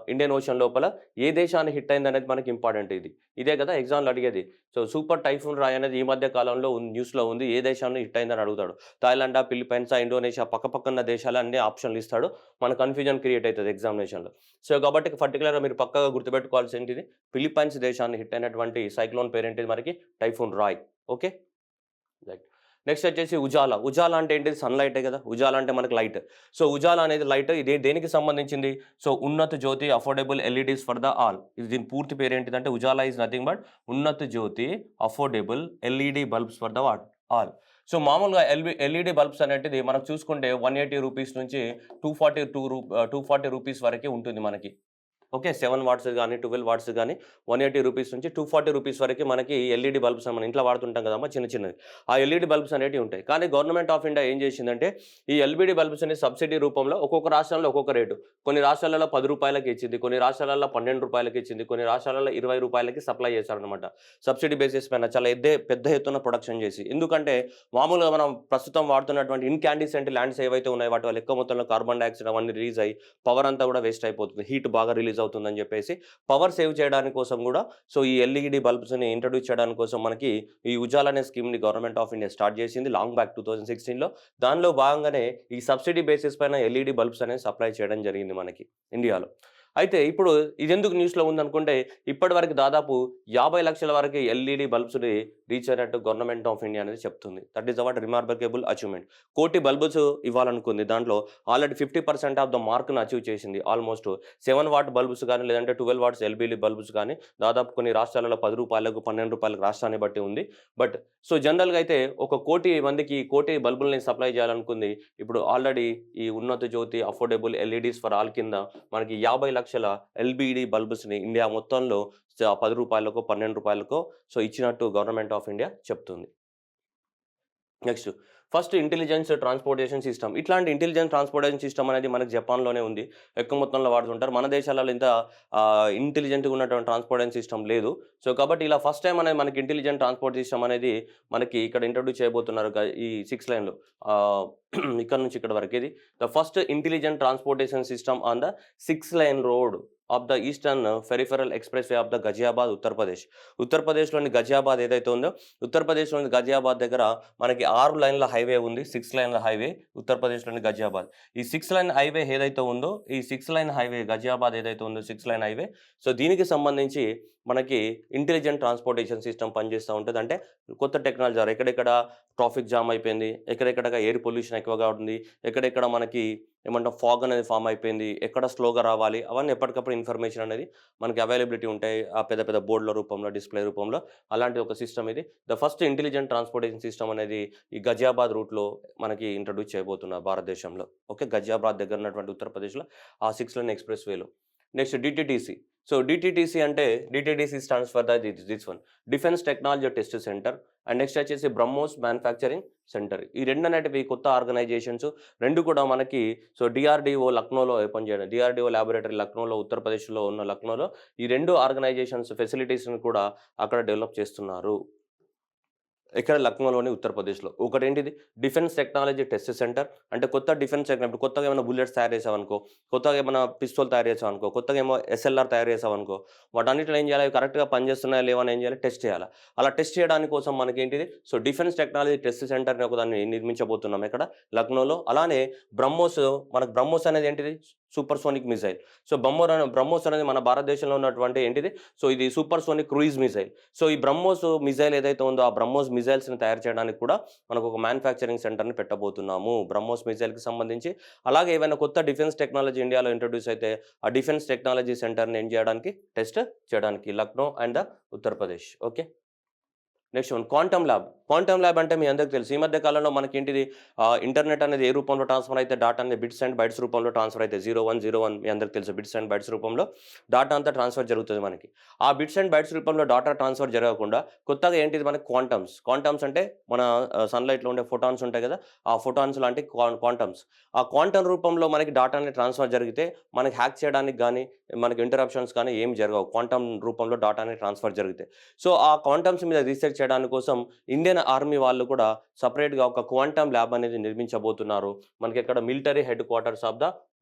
ఇండియన్ ఓషన్ లోపల ఏ దేశాన్ని హిట్ అయిందనేది మనకి ఇంపార్టెంట్ ఇది. ఇదే కదా ఎగ్జామ్‌లో అడిగేది. సో, సూపర్ టైఫూన్ రాయ్ అనేది ఈ మధ్య కాలంలో న్యూస్‌లో ఉంది. ఏ దేశాన్ని హిట్ అయిందని అడుగుతాడు. థాయిలాండా, ఫిలిప్పైన్సా, ఇండోనేషియా పక్కపక్కన దేశాలు అన్ని ఆప్షన్‌లు ఇస్తాడు. మన కన్‌ఫ్యూజన్ క్రియేట్ అయితది ఎగ్జామినేషన్‌లో. సో, కాబట్టి పర్టిక్యులర్‌గా మీరు పక్కాగా గుర్తుపెట్టుకోవాల్సింది ఫిలిప్పైన్స్ దేశాన్ని హిట్ అయినటువంటి సైక్లోన్ పేరేంటిది మనకి? Typhoon Rai. Okay. Right. Next వచ్చేసి ఉజాలా. ఉజాలా అంటే ఏంటిది? సన్‌లైటే కదా! ఉజాలా అంటే మనకి లైట్. సో, ఉజాలా అనేది లైట్. ఇది దేనికి సంబంధించింది? So, Unnat Jyoti affordable LEDs for the all. ఇది దీని పూర్తి పేరేంటిదంటే Ujala is nothing but Unnat Jyoti affordable LED bulbs for the all. So, మామూలుగా ఎల్‌ఈడీ బల్బ్స్ అనేటిది మనం చూసుకుంటే ₹180 నుంచి 240 రూపీస్ వరకే ఉంటుంది మనకి. ఓకే. 7 వాట్స్ గాని, 12 వాట్స్ గాని ₹180 నుంచి ₹240 వరకే మనకి ఎల్ఈడీ బల్బ్స్ మన ఇంట్లో వాడుతుంటాం కదమ్మా చిన్న చిన్నవి. ఆ ఎల్ఈడీ బల్బ్స్ అనేటివి ఉంటాయి. కానీ గవర్నమెంట్ ఆఫ్ ఇండియా ఏం చేసిందంటే ఈ ఎల్‌ఈడీ బల్బ్స్‌ని సబ్సిడీ రూపంలో ఒక్కొక్క రాష్ట్రంలో ఒక్కొక్క రేటు. కొన్ని రాష్ట్రాలలో ₹10కి ఇచ్చింది. కొన్ని రాష్ట్రాలలో ₹12కి ఇచ్చింది. కొన్ని రాష్ట్రాలలో ₹20కి సప్లై చేశారనమాట. సబ్సిడీ బేసిస్ పైన చాలా పెద్ద ఎత్తున ప్రొడక్షన్ చేసి. ఎందుకంటే మామూలుగా మనం ప్రస్తుతం వాడుతున్నటువంటి ఇన్‌కాండిసెంట్ ల్యాండ్స్ ఏవైతే ఉన్నాయో వాటి వల్ల ఎక్కువ మొత్తంలో కార్బన్ డయాక్సైడ్ అవన్నీ రిలీజ్ అయ్యి పవర్ అంతా కూడా వేస్ట్ అయిపోతుంది. హీట్ బాగా రిలీజ్ అవుతుందని చెప్పేసి పవర్ సేవ్ చేయడానికి కోసం కూడా సో ఈ ఎల్ఈడి బల్బ్స్‌ని ఇంట్రొడ్యూస్ చేయడానికి కోసం మనకి ఈ ఉజాలా అనే స్కీమ్‌ని గవర్నమెంట్ ఆఫ్ ఇండియా స్టార్ట్ చేసింది లాంగ్ బ్యాక్ 2016లో. దానిలో భాగంగానే ఈ సబ్సిడీ బేసిస్ పైన ఎల్ఈడి బల్బ్స్ అనేవి సప్లై చేయడం జరిగింది మనకి ఇండియాలో. అయితే ఇప్పుడు ఇదెందుకు న్యూస్‌లో ఉందనుకుంటే ఇప్పటివరకు దాదాపు 50 లక్షల వరకు ఎల్ఈడి బల్బ్స్‌ని రీచ్ అయినట్టు గవర్నమెంట్ ఆఫ్ ఇండియా అనేది చెప్తుంది. That is what remarkable achievement. 1,00,00,000 bulbs ఇవ్వాలనుకుంది. దాంట్లో ఆల్రెడీ 50% ఆఫ్ ద మార్క్‌ని అచీవ్ చేసింది. ఆల్‌మోస్ట్ 7 వాట్ బల్బ్స్ గాని, లేదంటే 12 వాట్స్ ఎల్‌ఈడీ బల్బ్స్ గాని దాదాపు కొన్ని రాష్ట్రాలలో ₹10, ₹12 రాష్ట్రాన్ని బట్టి ఉంది. బట్ సో జనరల్‌గా అయితే ఒక 1,00,00,000 మందికి 1,00,00,000 బల్బుల్ని సప్లై చేయాలనుకుంది. ఇప్పుడు ఆల్రెడీ ఈ ఉన్నత జ్యోతి అఫోర్డబుల్ ఎల్ఈడీస్ ఫర్ ఆల్ కింద మనకి 50 లక్షల ఎల్‌బీడీ బల్బ్స్‌ని ఇండియా మొత్తంలో ₹10కో, ₹12కో సో ఇచ్చినట్టు గవర్నమెంట్ ఆఫ్ ఇండియా చెప్తుంది. Next first intelligence transportation system. ఇట్లాంటి ఇంటెలిజెంట్ ట్రాన్స్‌పోర్టేషన్ సిస్టమ్ అనేది మనకు జపాన్‌లోనే ఉంది. ఎక్కువ మొత్తంలో వాడుతుంటారు. మన దేశాలలో ఇంత ఇంటెలిజెంట్‌గా ఉన్నటువంటి ట్రాన్స్‌పోర్టేషన్ సిస్టమ్ లేదు. సో, కాబట్టి ఇలా ఫస్ట్ టైమ్ అనేది మనకి ఇంటెలిజెంట్ ట్రాన్స్‌పోర్ట్ సిస్టమ్ అనేది మనకి ఇక్కడ ఇంట్రొడ్యూస్ చేయబోతున్నారు. ఈ 6 లైన్‌లో ఇక్కడ నుంచి ఇక్కడ వరకు ఇది the first intelligent transportation system on the 6 line road of the eastern peripheral express way of the Ghaziabad, Uttar Pradesh. ఉత్తరప్రదేశ్‌లోని గజియాబాద్ ఏదైతే ఉందో ఉత్తరప్రదేశ్‌లోని గజియాబాద్ దగ్గర మనకి 6 లైన్‌ల హైవే ఉంది. 6 లైన్‌ల హైవే ఉత్తరప్రదేశ్‌లోని గజియాబాద్. ఈ 6 లైన్ హైవే ఏదైతే ఉందో ఈ 6 లైన్ హైవే గజియాబాద్ ఏదైతే ఉందో 6 లైన్ హైవే సో దీనికి సంబంధించి మనకి ఇంటెలిజెంట్ ట్రాన్స్‌పోర్టేషన్ సిస్టమ్ పనిచేస్తూ ఉంటది. అంటే కొత్త టెక్నాలజీ ద్వారా ఎక్కడెక్కడ ట్రాఫిక్ జామ్ అయిపోయింది, ఎక్కడెక్కడ ఎయిర్ పొల్యూషన్ కాన్సంట్రేషన్ ఎక్కువగా ఉంది, ఎక్కడెక్కడ మనకి ఏమంటాం ఫాగ్ అనేది ఫామ్ అయిపోయింది, ఎక్కడ స్లోగా రావాలి, అవన్నీ ఎప్పటికప్పుడు ఇన్ఫర్మేషన్ అనేది మనకి అవైలబిలిటీ ఉంటాయి ఆ పెద్ద పెద్ద బోర్డుల రూపంలో, డిస్ప్లే రూపంలో. అలాంటి ఒక సిస్టమ్ ఇది. The first intelligent transportation system అనేది ఈ గజియాబాద్ రూట్‌లో మనకి ఇంట్రొడ్యూస్ చేయబోతున్నారు భారతదేశంలో. ఓకే. గజియాబాద్ దగ్గర ఉన్నటువంటి ఉత్తరప్రదేశ్‌లో ఆ 6 లేన్ ఎక్స్‌ప్రెస్ వేలో. Next DTTC. సో డీటీటీసీ అంటే DTTC stands for this one defence technology test centre. And next వచ్చేసి బ్రహ్మోస్ మ్యానుఫ్యాక్చరింగ్ సెంటర్. ఈ 2 అనేటివి కొత్త ఆర్గనైజేషన్స్. 2 కూడా మనకి సో డీఆర్‌డీఓ లక్నోలో పనిచేయడం. డీఆర్‌డీఓ ల్యాబొరేటరీ లక్నోలో, ఉత్తరప్రదేశ్‌లో ఉన్న లక్నోలో ఈ 2 ఆర్గనైజేషన్స్ ఫెసిలిటీస్‌ని కూడా అక్కడ డెవలప్ చేస్తున్నారు. ఇక్కడ లక్నోలోని ఉత్తరప్రదేశ్‌లో. ఒకటేంటిది డిఫెన్స్ టెక్నాలజీ టెస్ట్ సెంటర్. అంటే కొత్త డిఫెన్స్ ఇప్పుడు కొత్తగా ఏమైనా బుల్లెట్స్ తయారు చేసావనుకో, కొత్తగా ఏమైనా పిస్తోల్ తయారు చేసావనుకో, కొత్తగా ఏమో ఎస్ఎల్ఆర్ తయారు చేసావనుకో, వాటన్నిటిలో ఏం చేయాలి? కరెక్ట్‌గా పనిచేస్తున్నాయా లేవా అని ఏం చేయాలి? టెస్ట్ చేయాలి. అలా టెస్ట్ చేయడానికి కోసం మనకేంటిది సో డిఫెన్స్ టెక్నాలజీ టెస్ట్ సెంటర్‌ని ఒకదాన్ని నిర్మించబోతున్నాం ఎక్కడ? లక్నోలో. అలానే బ్రహ్మోస్ మనకు బ్రహ్మోస్ అనేది ఏంటిది? Supersonic missile. సో బ్రహ్మోస్ అనేది మన భారతదేశంలో ఉన్నటువంటి ఏంటిది? సో ఇది సూపర్‌సోనిక్ క్రూయిజ్ మిసైల్. సో ఈ బ్రహ్మోస్ మిసైల్ ఏదైతే ఉందో ఆ బ్రహ్మోస్ మిసైల్స్‌ని తయారు చేయడానికి కూడా మనకు ఒక మ్యానుఫ్యాక్చరింగ్ సెంటర్‌ని పెట్టబోతున్నాము. బ్రహ్మోస్ మిసైల్‌కి సంబంధించి. అలాగే ఏవైనా కొత్త డిఫెన్స్ టెక్నాలజీ ఇండియాలో ఇంట్రొడ్యూస్ అయితే ఆ డిఫెన్స్ టెక్నాలజీ సెంటర్‌ని ఏం చేయడానికి? టెస్ట్ చేయడానికి Lucknow and Uttar Pradesh. Okay. Next one quantum lab. Quantum lab అంటే మీ అందరికి తెలుసు. ఈ మధ్య కాలంలో మనకేంటిది ఇంటర్నెట్ అనేది ఏ రూపంలో ట్రాన్స్‌ఫర్ అయితే డాటా అనేది బిట్స్ అండ్ బైట్స్ రూపంలో ట్రాన్స్‌ఫర్ అయితే 0101 మీ అందరికి తెలుసు. బిట్స్ అండ్ బైట్స్ రూపంలో డాటా అంతా ట్రాన్స్‌ఫర్ జరుగుతది మనకి. ఆ బిట్స్ అండ్ బైట్స్ రూపంలో డాటా ట్రాన్స్‌ఫర్ జరగకుండా కొత్తగా ఏంటిది మనకి క్వాంటమ్స్. క్వాంటమ్స్ అంటే మన సన్‌లైట్‌లో ఉండే ఫోటాన్స్ ఉంటాయి కదా! ఆ ఫోటాన్స్ లాంటి క్వాంటమ్స్. ఆ క్వాంటమ్ రూపంలో మనకి డాటా అనేది ట్రాన్స్‌ఫర్ జరిగితే మనకి హ్యాక్ చేయడానికి గాని, మనకి ఇంటరప్షన్స్ కానీ ఏమి జరగవు. క్వాంటమ్ రూపంలో డాటా అనేది ట్రాన్స్‌ఫర్ జరిగితే. సో ఆ క్వాంటమ్స్ మీద రీసెర్చ్ చేయడానికి కోసం ఇండియన్ ఆర్మీ వాళ్ళు కూడా సెపరేట్‌గా ఒక క్వాంటమ్ ల్యాబ్ అనేది నిర్మించబోతున్నారు. మనకిక్కడ military headquarters of the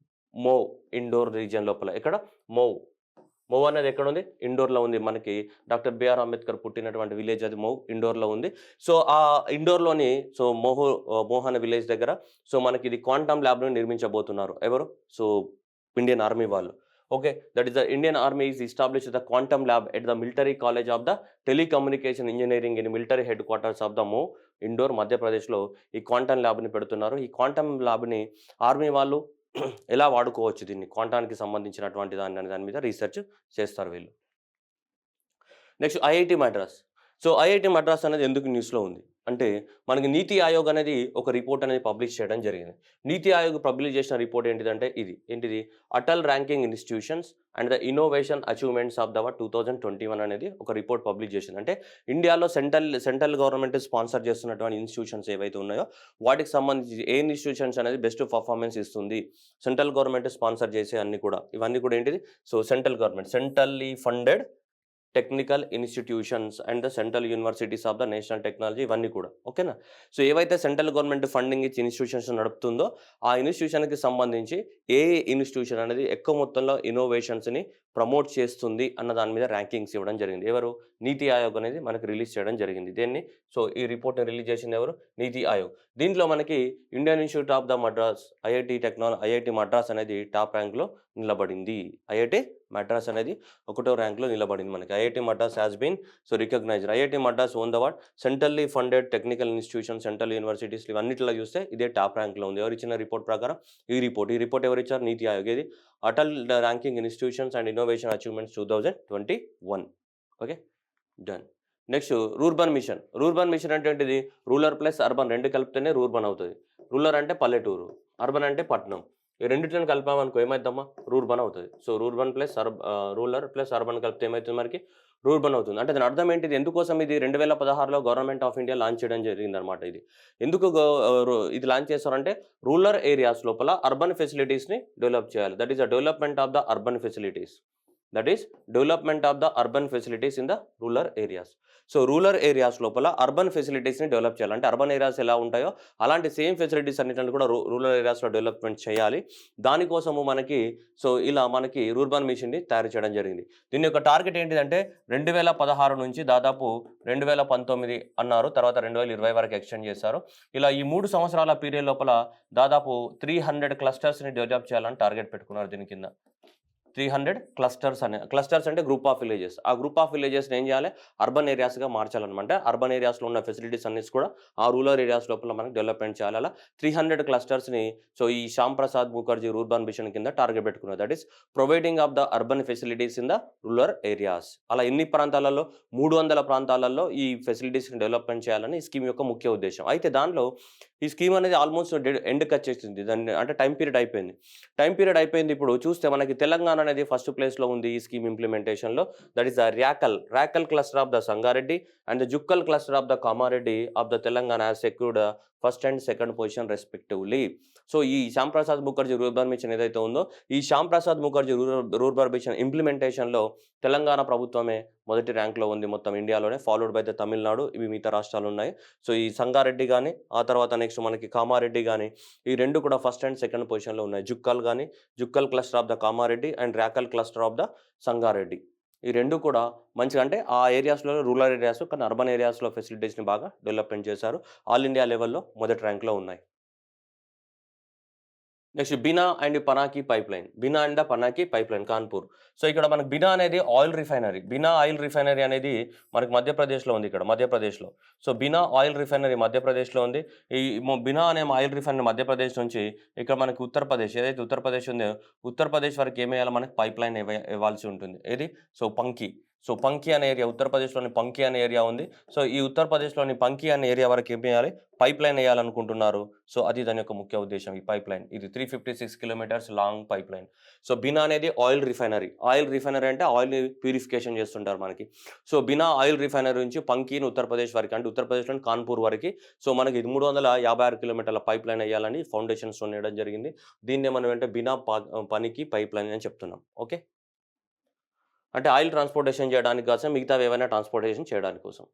Mhow Indore region లోపల. ఎక్కడ? మోవ్. మోవ్ అనేది ఎక్కడుంది? ఇండోర్‌లో ఉంది. మనకి డాక్టర్ బిఆర్ అంబేద్కర్ పుట్టినటువంటి విలేజ్ అది మోవ్ ఇండోర్‌లో ఉంది. సో ఆ ఇండోర్‌లోని సో మోహ్ అనే విలేజ్ దగ్గర సో మనకి ఇది క్వాంటమ్ ల్యాబ్‌ని నిర్మించబోతున్నారు. ఎవరు? సో ఇండియన్ ఆర్మీ వాళ్ళు. Okay. That is the Indian army is established the quantum lab at the military college of the telecommunication engineering in military headquarters of the Mhow Indore మధ్యప్రదేశ్‌లో ఈ quantum ల్యాబ్‌ని పెడుతున్నారు. ఈ క్వాంటమ్ ల్యాబ్‌ని ఆర్మీ వాళ్ళు ఎలా వాడుకోవచ్చు దీన్ని క్వాంటానికి సంబంధించినటువంటి దాని మీద రీసెర్చ్ చేస్తారు వీళ్ళు. Next IIT Madras. So IIT Madras అనేది ఎందుకు న్యూస్‌లో ఉంది? అంటే మనకి నీతి ఆయోగ్ అనేది ఒక రిపోర్ట్ అనేది పబ్లిష్ చేయడం జరిగింది. నీతి ఆయోగ్ పబ్లిష్ చేసిన రిపోర్ట్ ఏంటిదంటే ఇది. ఏంటిది? Atal ranking institutions and the innovation achievements of the 2021 అనేది ఒక రిపోర్ట్ పబ్లిష్ చేసింది. అంటే ఇండియాలో సెంట్రల్ గవర్నమెంట్ స్పాన్సర్ చేస్తున్నటువంటి ఇన్‌స్టిట్యూషన్స్ ఏవైతే ఉన్నాయో వాటికి సంబంధించి ఏ ఇన్‌స్టిట్యూషన్స్ అనేది బెస్ట్ పర్ఫార్మెన్స్ ఇస్తుంది. సెంట్రల్ గవర్నమెంట్ స్పాన్సర్ చేసే అన్ని కూడా. ఇవన్నీ కూడా ఏంటిది? So centrally funded technical institutions and the central universities of the national technology ఇవన్నీ కూడా. ఓకేనా? సో ఏవైతే సెంట్రల్ గవర్నమెంట్ ఫండింగ్ ఇచ్చి ఇన్‌స్టిట్యూషన్స్ నడుపుతుందో, ఆ ఇన్‌స్టిట్యూషన్‌కి సంబంధించి ఏ ఇన్‌స్టిట్యూషన్ అనేది ఎక్కువ మొత్తంలో ఇన్నోవేషన్స్‌ని ప్రమోట్ చేస్తుంది అన్న దాని మీద ర్యాంకింగ్స్ ఇవ్వడం జరిగింది. ఎవరు? నీతి ఆయోగ్ అనేది మనకి రిలీజ్ చేయడం జరిగింది. దేన్ని? సో ఈ రిపోర్ట్‌ని రిలీజ్ చేసింది ఎవరు? నీతి ఆయోగ్. దీంట్లో మనకి Indian institute of the Madras IIT Madras అనేది టాప్ ర్యాంక్‌లో నిలబడింది. ఐఐటీ మద్రాస్ అనేది ఒకటో ర్యాంక్‌లో నిలబడింది మనకి. IIT Madras has been so recognised. IIT Madras own the what centrally funded technical institution, central universities ఇవన్నిటిలో చూస్తే ఇదే టాప్ ర్యాంక్‌లో ఉంది. ఎవరిచ్చిన రిపోర్ట్ ప్రకారం? ఈ రిపోర్ట్ ఎవరిచ్చారు? నీతి ఆయోగ్. ఏది? Atal ranking institutions and innovation achievements 2021. Okay. Done. Next rurban machine. Rurban machine అంటే ఏంటిది? రూరల్ ప్లస్ అర్బన్ 2 కలిపితేనే రూర్బన్ అవుతది. రూరల్ అంటే పల్లెటూరు, అర్బన్ అంటే పట్టణం. ఈ రెండిటిని కలిపామనుకో ఏమైద్దమ్మా? రూర్బన్ అవుతది. సో రూరల్ ప్లస్ అర్బన్ కలిపితే ఏమైతుంది మనకి? రూర్బన్ అవుతుంది. అంటే దాని అర్థం ఏంటిది? ఎందుకోసం ఇది 2016లో గవర్నమెంట్ ఆఫ్ ఇండియా లాంచ్ చేయడం జరిగిందనమాట ఇది. ఎందుకు ఇది లాంచ్ చేశారంటే రూరల్ ఏరియాస్ లోపల అర్బన్ ఫెసిలిటీస్‌ని డెవలప్ చేయాలి. That is the development of the urban facilities. That is development of the urban facilities in the rural areas. So rural areas లోపల urban ఫెసిలిటీస్‌ని develop చేయాలి. అంటే అర్బన్ ఏరియాస్ ఎలా ఉంటాయో అలాంటి same facilities అన్నిటిని కూడా రూరల్ ఏరియాస్‌లో డెవలప్‌మెంట్ చేయాలి. దానికోసము మనకి సో ఇలా మనకి రూర్బన్ మిషన్‌ని తయారు చేయడం జరిగింది. దీని యొక్క టార్గెట్ ఏంటిదంటే 2016 నుంచి దాదాపు 2019 అన్నారు. తర్వాత 2020 వరకు ఎక్స్‌టెండ్ చేశారు. ఇలా ఈ 3 సంవత్సరాల పీరియడ్ లోపల దాదాపు 300 క్లస్టర్స్‌ని డెవలప్ చేయాలని టార్గెట్ పెట్టుకున్నారు దీని కింద. 300 క్లస్టర్స్ అంటే గ్రూప్ ఆఫ్ విలేజెస్. ఆ గ్రూప్ ఆఫ్ విలేజెస్‌ని ఏం చేయాలి? అర్బన్ ఏరియాస్‌గా మార్చాలన్నమాట. అర్బన్ ఏరియాస్‌లో ఉన్న ఫెసిలిటీస్ అన్నిటి కూడా ఆ రూరల్ ఏరియాస్ లోపల మనకు డెవలప్‌మెంట్ చేయాలి. అలా 300 క్లస్టర్స్‌ని ఈ శ్యామ్ ప్రసాద్ ముఖర్జీ రూర్బన్ మిషన్ కింద టార్గెట్ పెట్టుకున్నారు. That is providing of the urban facilities in the rural areas. అలా ఎన్ని ప్రాంతాలలో 300 ప్రాంతాలలో ఈ ఫెసిలిటీస్‌ని డెవలప్‌మెంట్ చేయాలని ఈ స్కీమ్ యొక్క ముఖ్య ఉద్దేశ్యం. అయితే దానిలో ఈ స్కీమ్ అనేది ఆల్మోస్ట్ ఎండ్‌కొచ్చేసింది. దాన్ని అంటే టైమ్ పీరియడ్ అయిపోయింది. ఇప్పుడు చూస్తే మనకి తెలంగాణ అనేది ఫస్ట్ ప్లేస్‌లో ఉంది ఈ స్కీమ్ ఇంప్లిమెంటేషన్‌లో. That is the Rakal cluster of the Sangareddy and the Jukkal cluster of the Kamareddy of the Telangana has secured first and second position respectively. So, ఈ శ్యామ్ ప్రసాద్ ముఖర్జీ రూరల్ మిషన్ ఏదైతే ఉందో, ఈ శ్యామ్ ప్రసాద్ ముఖర్జీ రూరల్ మిషన్ ఇంప్లిమెంటేషన్‌లో తెలంగాణ ప్రభుత్వమే మొదటి ర్యాంక్‌లో ఉంది మొత్తం ఇండియాలోనే. Followed by the Tamil Nadu. ఇవి మిగతా రాష్ట్రాలున్నాయి. సో, ఈ సంగారెడ్డి గాని, ఆ తర్వాత నెక్స్ట్ మనకి కామారెడ్డి గాని, ఈ 2 కూడా ఫస్ట్ అండ్ సెకండ్ పొజిషన్‌లో ఉన్నాయి. Jukkal cluster of the Kamareddy and రాకల్ cluster of the Sangareddy. ఈ 2 కూడా మంచిగా అంటే ఆ ఏరియాస్‌లో రూరల్ ఏరియాస్ కానీ అర్బన్ ఏరియాస్‌లో ఫెసిలిటీస్‌ని బాగా డెవలప్‌మెంట్ చేశారు. ఆల్ ఇండియా లెవెల్‌లో మొదటి ర్యాంక్‌లో ఉన్నాయి. Next Bina and Panki pipeline. Bina and the Panki pipeline Kanpur. So, ఇక్కడ మనకు బినా అనేది oil refinery. Bina oil refinery అనేది మనకు మధ్యప్రదేశ్‌లో ఉంది ఇక్కడ మధ్యప్రదేశ్‌లో. సో, బినా ఆయిల్ రిఫైనరీ మధ్యప్రదేశ్‌లో ఉంది. ఈ బినా అనే ఆయిల్ రిఫైనరీ మధ్యప్రదేశ్ నుంచి ఇక్కడ మనకి ఉత్తరప్రదేశ్ ఏదైతే ఉత్తరప్రదేశ్ ఉందో, ఉత్తరప్రదేశ్ వరకు ఏమేయాలి మనకి పైప్‌లైన్ ఇవ్వాల్సి ఉంటుంది. ఏది? పంకి అనే ఏరియా ఉత్తరప్రదేశ్‌లోని పంకి అనే ఏరియా ఉంది. సో, ఈ ఉత్తరప్రదేశ్‌లోని పంకి అనే ఏరియా వరకు ఏం చేయాలి? పైప్‌లైన్ ఎయాలనుకుంటున్నారు. సో, అది దాని యొక్క ముఖ్య ఉద్దేశ్యం ఈ పైప్‌లైన్. ఇది 356 kilometres long pipeline. So, Bina అనేది ఆయిల్ రిఫైనరీ. ఆయిల్ రిఫైనరీ అంటే ఆయిల్‌ని ప్యూరిఫికేషన్ చేస్తుంటారు మనకి. సో, బినా ఆయిల్ రిఫైనరీ నుంచి పంకిని ఉత్తరప్రదేశ్ వరకు అంటే ఉత్తరప్రదేశ్‌లోని కాన్పూర్ వరకి సో, మనకి ఇది 356 కిలోమీటర్ల పైప్‌లైన్ ఎయ్యాలని ఫౌండేషన్ స్టోన్ వేయడం జరిగింది. దీన్నే మనం అంటే బినా పనికి పైప్‌లైన్ అని చెప్తున్నాం. ఓకే. అంటే ఆయిల్ ట్రాన్స్‌పోర్టేషన్ చేయడానికి కోసం మిగతావేవైనా ట్రాన్స్‌పోర్టేషన్ చేయడానికి కోసం.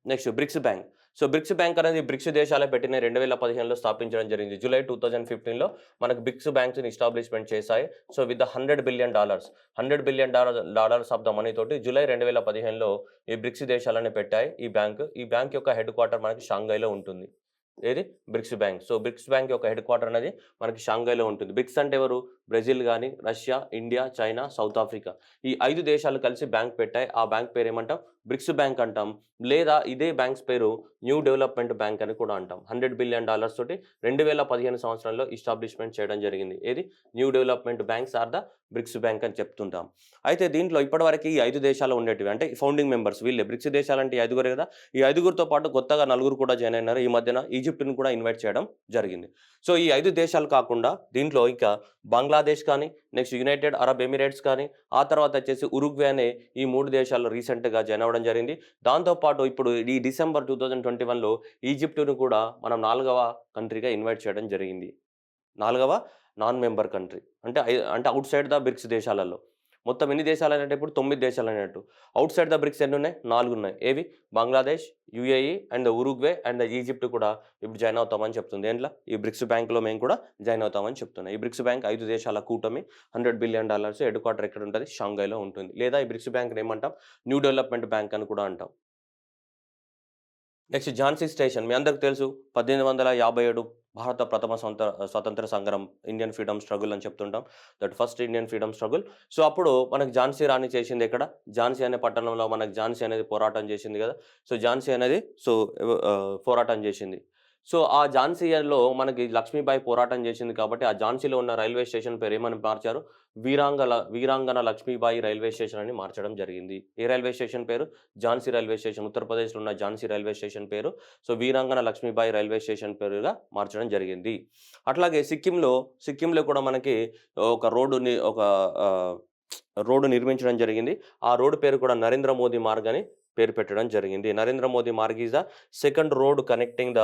Next bricks bank. So, bricks bank అనేది బ్రిక్స్ దేశాలే పెట్టిన 2015లో స్థాపించడం జరిగింది. జూలై 2015లో మనకు బ్రిక్స్ బ్యాంక్స్‌ని ఎస్టాబ్లిష్‌మెంట్ చేశాయి. So, with $100 billion of the money తోటి జూలై 2015లో ఈ బ్రిక్స్ దేశాలనే పెట్టాయి ఈ బ్యాంక్. ఈ బ్యాంక్ యొక్క హెడ్ క్వార్టర్ మనకి షాంఘైలో ఉంటుంది. ఏది? Bricks bank. So, bricks bank యొక్క హెడ్ క్వార్టర్ అనేది మనకి షాంఘైలో ఉంటుంది. బ్రిక్స్ అంటే ఎవరు? బ్రెజిల్ గాని, Russia, India, China, south Africa. ఈ 5 దేశాలు కలిసి బ్యాంక్ పెట్టాయి. ఆ బ్యాంక్ పేరేమంటాం? బ్రిక్స్ బ్యాంక్ అంటాం. లేదా ఇదే బ్యాంక్స్ పేరు న్యూ డెవలప్‌మెంట్ బ్యాంక్ అని కూడా అంటాం. $100 బిలియన్ తోటి 2015 సంవత్సరంలో ఎస్టాబ్లిష్‌మెంట్ చేయడం జరిగింది. ఏది? New development banks are the BRICS bank అని చెప్తుంటాం. అయితే దీంట్లో ఇప్పటివరకు ఈ 5 దేశాలు ఉండేటివి. అంటే ఫౌండింగ్ మెంబర్స్ వీళ్ళే. బ్రిక్స్ దేశాలంటే ఈ ఐదుగురే కదా! ఈ ఐదుగురితో పాటు కొత్తగా నలుగురు కూడా జాయిన్ అయినారు. ఈ మధ్యన ఈజిప్ట్‌ని కూడా ఇన్వైట్ చేయడం జరిగింది. సో, ఈ 5 దేశాలు కాకుండా దీంట్లో ఇంకా బంగ్లాదేశ్ కానీ, నెక్స్ట్ యునైటెడ్ అరబ్ ఎమిరేట్స్ కానీ, ఆ తర్వాత వచ్చేసి ఉరుగ్వే అనే ఈ 3 దేశాలు రీసెంట్‌గా జాయిన్ అవ్వడం జరిగింది. దాంతో పాటు ఇప్పుడు ఈ డిసెంబర్ 2021లో ఈజిప్ట్‌ని కూడా మనం 4వ కంట్రీగా ఇన్వైట్ చేయడం జరిగింది. 4వ నాన్ మెంబర్ కంట్రీ. అంటే ఔట్‌సైడ్ ద బ్రిక్స్ దేశాలలో. మొత్తం ఎన్ని దేశాలనేటి ఇప్పుడు 9 దేశాలన్నట్టు. ఔట్‌సైడ్ ద బ్రిక్స్ ఎన్నున్నాయి? 4 ఉన్నాయి. ఏవి? Bangladesh, UAE and Uruguay and Egypt కూడా ఇప్పుడు జాయిన్ అవుతామని చెప్తుంది. దేంట్ల? ఈ బ్రిక్స్ బ్యాంక్‌లో మేము కూడా జాయిన్ అవుతామని చెప్తున్నాయి. ఈ బ్రిక్స్ బ్యాంక్ 5 దేశాల కూటమి. $100 బిలియన్ హెడ్ క్వార్టర్ ఎక్కడ ఉంటది? షాంఘైలో ఉంటుంది. లేదా ఈ బ్రిక్స్ బ్యాంక్‌ని ఏమంటాం? న్యూ డెవలప్‌మెంట్ బ్యాంక్ అని కూడా అంటాం. Next Jhansi station. మీ అందరికి తెలుసు 1857 భారత ప్రథమ స్వతంత్ర సంగ్రామం ఇండియన్ ఫ్రీడమ్ స్ట్రగుల్ అని చెప్తుంటాం. That first Indian freedom struggle. So, అప్పుడు మనకు ఝాన్సీ రాణి చేసింది ఎక్కడ? ఝాన్సీ అనే పట్టణంలో మనకు ఝాన్సీ అనేది పోరాటం చేసింది కదా! సో, ఝాన్సీ అనేది పోరాటం చేసింది. సో, ఆ ఝాన్సీలో మనకి లక్ష్మీబాయి పోరాటం చేసింది కాబట్టి, ఆ ఝాన్సీలో ఉన్న రైల్వే స్టేషన్ పేరు ఏమని మార్చారు? వీరాంగన లక్ష్మీబాయి రైల్వే స్టేషన్ అని మార్చడం జరిగింది. ఏ రైల్వే స్టేషన్ పేరు? Jhansi railway station. ఉత్తరప్రదేశ్‌లో ఉన్న ఝాన్సీ రైల్వే స్టేషన్ పేరు. So, Veerangana Lakshmibai railway station పేరుగా మార్చడం జరిగింది. అట్లాగే సిక్కింలో కూడా మనకి ఒక ఆహ్, రోడ్డు నిర్మించడం జరిగింది. ఆ రోడ్ పేరు కూడా నరేంద్ర మోదీ మార్గ్ అని పేరు పెట్టడం జరిగింది. Narendra Modi Marg is the second road connecting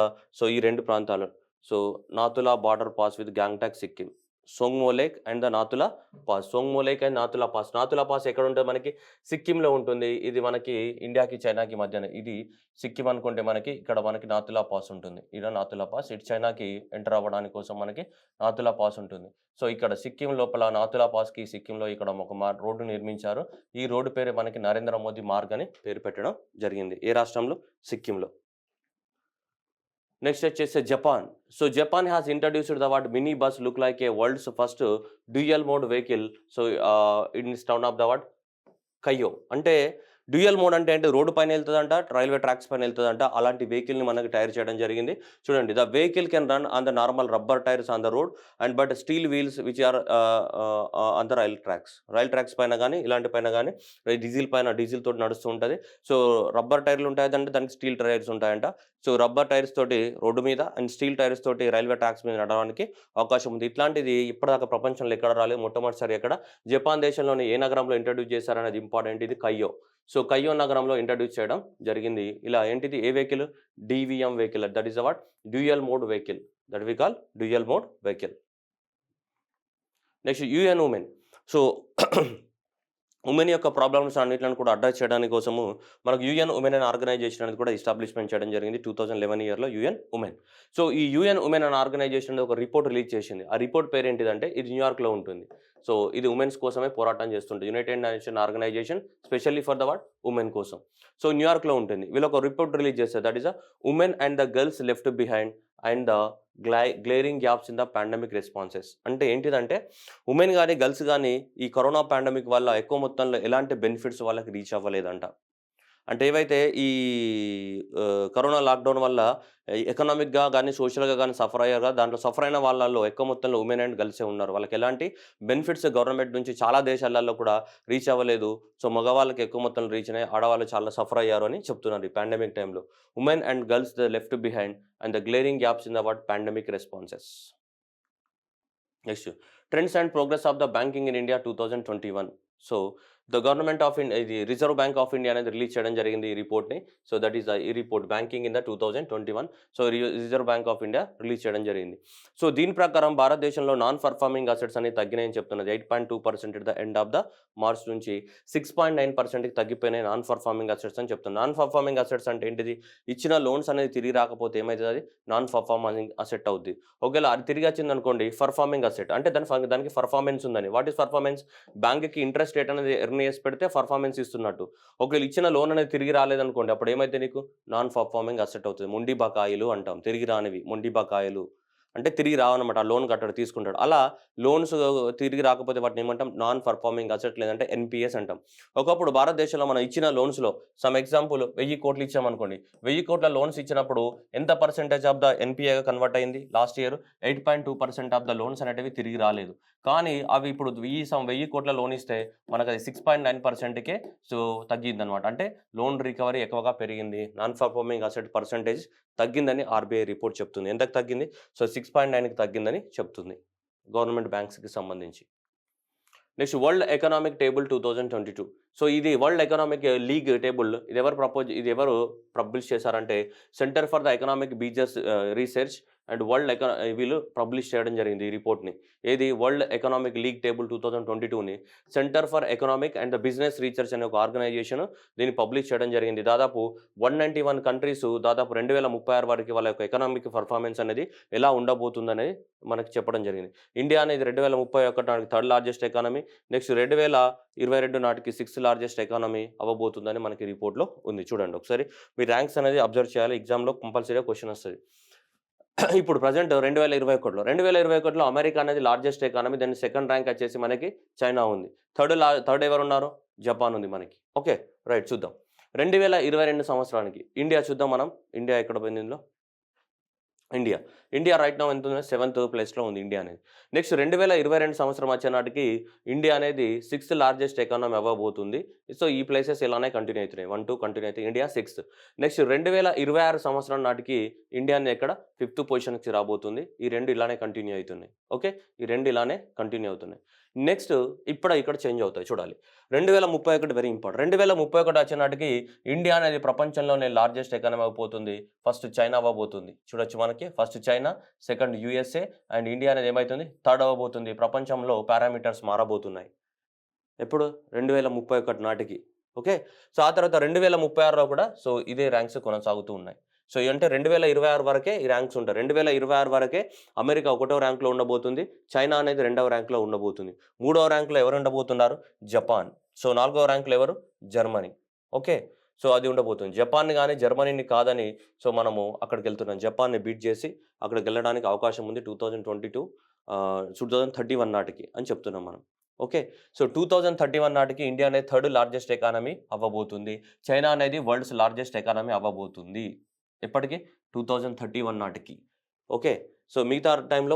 ఈ 2 ప్రాంతాలు. So, Nathu La border pass with Gangtok, Sikkim. Tsomgo lake and the Nathu La pass. Tsomgo lake and Nathu La pass. Nathu La pass ఎక్కడుంటది మనకి? సిక్కింలో ఉంటుంది. ఇది మనకి ఇండియాకి, చైనాకి మధ్యన. ఇది సిక్కిం అనుకుంటే మనకి ఇక్కడ మనకి నాతులా పాస్ ఉంటుంది. ఈడ నాతులా పాస్. ఇటు చైనాకి ఎంటర్ అవ్వడానికి కోసం మనకి నాతులా పాస్ ఉంటుంది. సో, ఇక్కడ సిక్కిం లోపల నాతులా పాస్‌కి సిక్కింలో ఇక్కడ ఒక రోడ్డు నిర్మించారు. ఈ రోడ్డు పేరు మనకి నరేంద్ర మోదీ మార్గ్ అని పేరు పెట్టడం జరిగింది. ఏ రాష్ట్రంలో? సిక్కింలో. నెక్స్ట్ వచ్చేసి Japan. So Japan has introduced the what mini bus look like a world's first dual mode vehicle. So in town of the what Kaiyo. అంటే డ్యూయల్ మోడ్ అంటే ఏంటి? రోడ్డు పైన వెళ్తుందంట, రైల్వే ట్రాక్స్ పైన వెళ్తుందంట. అలాంటి వెహికల్ని మనకి తయారు చేయడం జరిగింది. చూడండి, the vehicle can run on the normal rubber tyres on the road and but steel wheels which are on the rail tracks పైన కానీ ఇలాంటి పైన కానీ డీజిల్ తోటి నడుస్తూ ఉంటుంది. సో రబ్బర్ టైర్లు ఉంటాయంటే దానికి స్టీల్ టైర్స్ ఉంటాయంట. సో రబ్బర్ టైర్స్ తోటి రోడ్డు మీద అండ్ స్టీల్ టైర్స్ తోటి రైల్వే ట్రాక్స్ మీద నడవడానికి అవకాశం ఉంది. ఇట్లాంటిది ఇప్పటిదాకా ప్రపంచంలో ఎక్కడ రాలేదు. మొట్టమొదటిసారి ఎక్కడ జపాన్ దేశంలోని ఏ నగరంలో ఇంట్రడ్యూస్ చేశారనేది ఇంపార్టెంట్. ఇది కయ్యో. సో కయ్యో నగరంలో ఇంట్రడ్యూస్ చేయడం జరిగింది. ఇలా ఏంటిది? ఏ vehicle? DVM vehicle. That is what dual mode vehicle. That we call dual mode vehicle. Next UN women. So women యొక్క ప్రాబ్లమ్స్ అన్నింటిని కూడా అడ్రస్ చేయడానికి కోసము మనకు యుఎన్ ఉమెన్ అనే ఆర్గనైజేషన్ అనేది కూడా ఎస్టాబ్లిష్మెంట్ చేయడం జరిగింది 2011 ఇయర్లో యుఎన్ ఉమెన్. సో ఈ యుఎన్ ఉమెన్ అనే ఆర్గనైజేషన్ అనేది ఒక రిపోర్ట్ రిలీజ్ చేసింది. ఆ రిపోర్ట్ పేరు ఏంటిదంటే ఇది న్యూయార్క్లో ఉంటుంది. సో ఇది ఉమెన్స్ కోసమే పోరాటం చేస్తుంటుంది. United nation organization specially for the what women కోసం. సో న్యూయార్క్లో ఉంటుంది. వీళ్ళు ఒక రిపోర్ట్ రిలీజ్ చేస్తారు. That is a women and the girls left behind and the glaring gaps in the pandemic responses. అంటే ఏంటిదంటే ఉమెన్ కానీ గర్ల్స్ కానీ ఈ కరోనా పాండమిక్ వల్ల ఎక్కువ మొత్తంలో ఎలాంటి బెనిఫిట్స్ వాళ్ళకి రీచ్ అవ్వలేదంట. అంటే ఏవైతే ఈ కరోనా లాక్డౌన్ వల్ల ఎకనామిక్‌గా గానీ, సోషల్‌గా గానీ సఫర్ అయ్యారో దాంట్లో సఫర్ అయిన వాళ్ళలో ఎక్కువ మొత్తంలో ఉమెన్ అండ్ గర్ల్సే ఉన్నారు. వాళ్ళకి ఎలాంటి బెనిఫిట్స్ గవర్నమెంట్ నుంచి చాలా దేశాలలో కూడా రీచ్ అవ్వలేదు. సో మగవాళ్ళకి ఎక్కువ మొత్తంలో రీచ్ అయినాయి. ఆడవాళ్ళు చాలా సఫర్ అయ్యారు అని చెప్తున్నారు ఈ పాండమిక్ టైంలో. Women and girls the left behind and the glaring gaps in the what pandemic responses. Next trends and progress of the banking in India 2021. So the government of India ఇది reserve bank of India అనేది release చేయడం జరిగింది ఈ రిపోర్ట్ని. So that is ఈ report banking in the 2021. So reserve bank of India release చేయడం జరిగింది. So దీని ప్రకారం భారతదేశంలో నాన్ పర్ఫార్మింగ్ అసెట్స్ అనేవి తగ్గినాయని చెప్తున్నది. 8.2% at the end of the March నుంచి 6.9%కి తగ్గిపోయినాయి నాన్ పర్ఫార్మింగ్ అసెట్స్ అని చెప్తున్నారు. నాన్ పర్ఫార్మింగ్ అసెట్స్ అంటే ఏంటిది? ఇచ్చిన లోన్స్ అనేది తిరిగి రాకపోతే ఏమవుతుంది? అది నాన్ పర్ఫార్మింగ్ అసెట్ అవుద్ది. ఒకవేళ అది తిరిగి వచ్చింది అనుకోండి పర్ఫార్మింగ్ అసెట్ అంటే దానికి పర్ఫార్మెన్స్ ఉందని. What is performance? బ్యాంక్కి ఇంట్రెస్ట్ రేట్ అనేది ఎర్న్ చేసి పెడితే పర్ఫార్మెన్స్ ఇస్తున్నట్టు. ఒకవేళ ఇచ్చిన లోన్ అనేది తిరిగి రాలేదనుకోండి అప్పుడు ఏమైతే నీకు నాన్ పర్ఫార్మింగ్ అసెట్ అవుతుంది. మొండి బకాయిలు అంటాం. తిరిగి రానివి మొండి బకాయిలు అంటే తిరిగి రావన్నమాట. ఆ లోన్ కట్టాడు తీసుకుంటాడు. అలా లోన్స్ తిరిగి రాకపోతే వాటిని ఏమంటాం? నాన్ పర్ఫార్మింగ్ అసెట్ లేదంటే ఎన్పిఎస్ అంటాం. ఒకప్పుడు భారతదేశంలో మనం ఇచ్చిన లోన్స్లో సమ్ ఎగ్జాంపుల్ 1000 కోట్లు ఇచ్చామనుకోండి. 1000 కోట్ల లోన్స్ ఇచ్చినప్పుడు ఎంత పర్సెంటేజ్ ఆఫ్ ద ఎన్పిఏగా కన్వర్ట్ అయింది? Last year 8.2% of the loans అనేటివి తిరిగి రాలేదు. కానీ అవి ఇప్పుడు 1000 కోట్ల లోన్ ఇస్తే మనకు అది 6.9%కే సో తగ్గిందనమాట. అంటే లోన్ రికవరీ ఎక్కువగా పెరిగింది. నాన్ పర్ఫార్మింగ్ అసెట్ పర్సెంటేజ్ తగ్గిందని ఆర్బీఐ రిపోర్ట్ చెప్తుంది. ఎంతకు తగ్గింది? సో 6.9కి తగ్గిందని చెప్తుంది గవర్నమెంట్ బ్యాంక్స్కి సంబంధించి. Next world economic table 2022. So ఇది వరల్డ్ ఎకనామిక్ లీగ్ టేబుల్. ఇది ఎవరు పబ్లిష్ చేశారంటే centre for the economic business research and వీళ్ళు పబ్లిష్ చేయడం జరిగింది ఈ రిపోర్ట్ని. ఏది? వరల్డ్ ఎకనామిక్ లీగ్ టేబుల్ 2022ని centre for economic and the business research అనే ఒక ఆర్గనైజేషన్ దీన్ని పబ్లిష్ చేయడం జరిగింది. దాదాపు 191 కంట్రీస్ దాదాపు 2036 వరకు వాళ్ళ యొక్క ఎకనామిక్ పర్ఫార్మెన్స్ అనేది ఎలా ఉండబోతుందనేది మనకి చెప్పడం జరిగింది. ఇండియా అనేది 2031 నాటికి థర్డ్ లార్జెస్ట్ ఎకానమీ. నెక్స్ట్ 2022 నాటికి 6th లార్జెస్ట్ ఎకానమీ అవ్వబోతుందని మనకి రిపోర్ట్లో ఉంది. చూడండి ఒకసారి మీ ర్యాంక్స్ అనేది అబ్జర్వ్ చేయాలి. ఎగ్జామ్లో కంపల్సరీగా క్వశ్చన్ వస్తుంది. ఇప్పుడు ప్రజెంట్ 2021లో అమెరికా అనేది లార్జెస్ట్ ఎకానమీ. దాని సెకండ్ ర్యాంక్ వచ్చేసి మనకి చైనా ఉంది. థర్డ్ ఎవరు ఉన్నారు? జపాన్ ఉంది మనకి. ఓకే రైట్ చూద్దాం. 2022 సంవత్సరానికి ఇండియా చూద్దాం మనం. ఇండియా ఎక్కడ పోయింది ఇందులో? ఇండియా రైట్ నౌ ఎంత ఉంది? 7th ప్లేస్లో ఉంది ఇండియా అనేది. నెక్స్ట్ 2022 సంవత్సరం వచ్చే నాటికి ఇండియా అనేది 6th లార్జెస్ట్ ఎకానమీ అవ్వబోతుంది. సో ఈ ప్లేసెస్ ఇలానే కంటిన్యూ అవుతున్నాయి. 1, 2 కంటిన్యూ అవుతాయి. India 6th. నెక్స్ట్ 2026 సంవత్సరం నాటికి ఇండియా అనేది ఎక్కడ 5th పొజిషన్కి రాబోతుంది. ఈ రెండు ఇలానే కంటిన్యూ అవుతున్నాయి. ఓకే ఈ రెండు ఇలానే కంటిన్యూ అవుతున్నాయి. నెక్స్ట్ ఇక్కడ చేంజ్ అవుతాయి చూడాలి. 2031 వెరీ ఇంపార్టెంట్. 2031 వచ్చే నాటికి ఇండియా అనేది ప్రపంచంలోనే లార్జెస్ట్ ఎకానమీ అయిపోతుంది. ఫస్ట్ చైనా అవ్వబోతుంది. చూడొచ్చు మనకి first China, second USA and India అనేది ఏమవుతుంది? థర్డ్ అవ్వబోతుంది. ప్రపంచంలో పారామీటర్స్ మారబోతున్నాయి. ఎప్పుడు? 2031 నాటికి. ఓకే సో ఆ తర్వాత 2036లో కూడా సో ఇదే ర్యాంక్స్ కొనసాగుతూ ఉన్నాయి. సో అంటే 2026 వరకే ఈ ర్యాంక్స్ ఉంటాయి. 2026 వరకే అమెరికా 1వ ర్యాంక్లో ఉండబోతుంది. చైనా అనేది 2వ ర్యాంక్లో ఉండబోతుంది. 3వ ర్యాంక్లో ఎవరు ఉండబోతున్నారు? జపాన్. సో 4వ ర్యాంక్లో ఎవరు? జర్మనీ. ఓకే సో అది ఉండబోతుంది. జపాన్‌ని గాని, జర్మనీని కాదని సో మనము అక్కడికెళ్తున్నాం. జపాన్‌ని బీట్ చేసి అక్కడికెళ్ళడానికి అవకాశం ఉంది 2031 నాటికి అని చెప్తున్నాం మనం. ఓకే. సో 2031 నాటికి ఇండియా అనేది థర్డ్ లార్జెస్ట్ ఎకానమీ అవ్వబోతుంది. చైనా అనేది వరల్డ్స్ లార్జెస్ట్ ఎకానమీ అవ్వబోతుంది. ఎప్పటికి? 2031 నాటికి. ఓకే. సో మిగతా టైంలో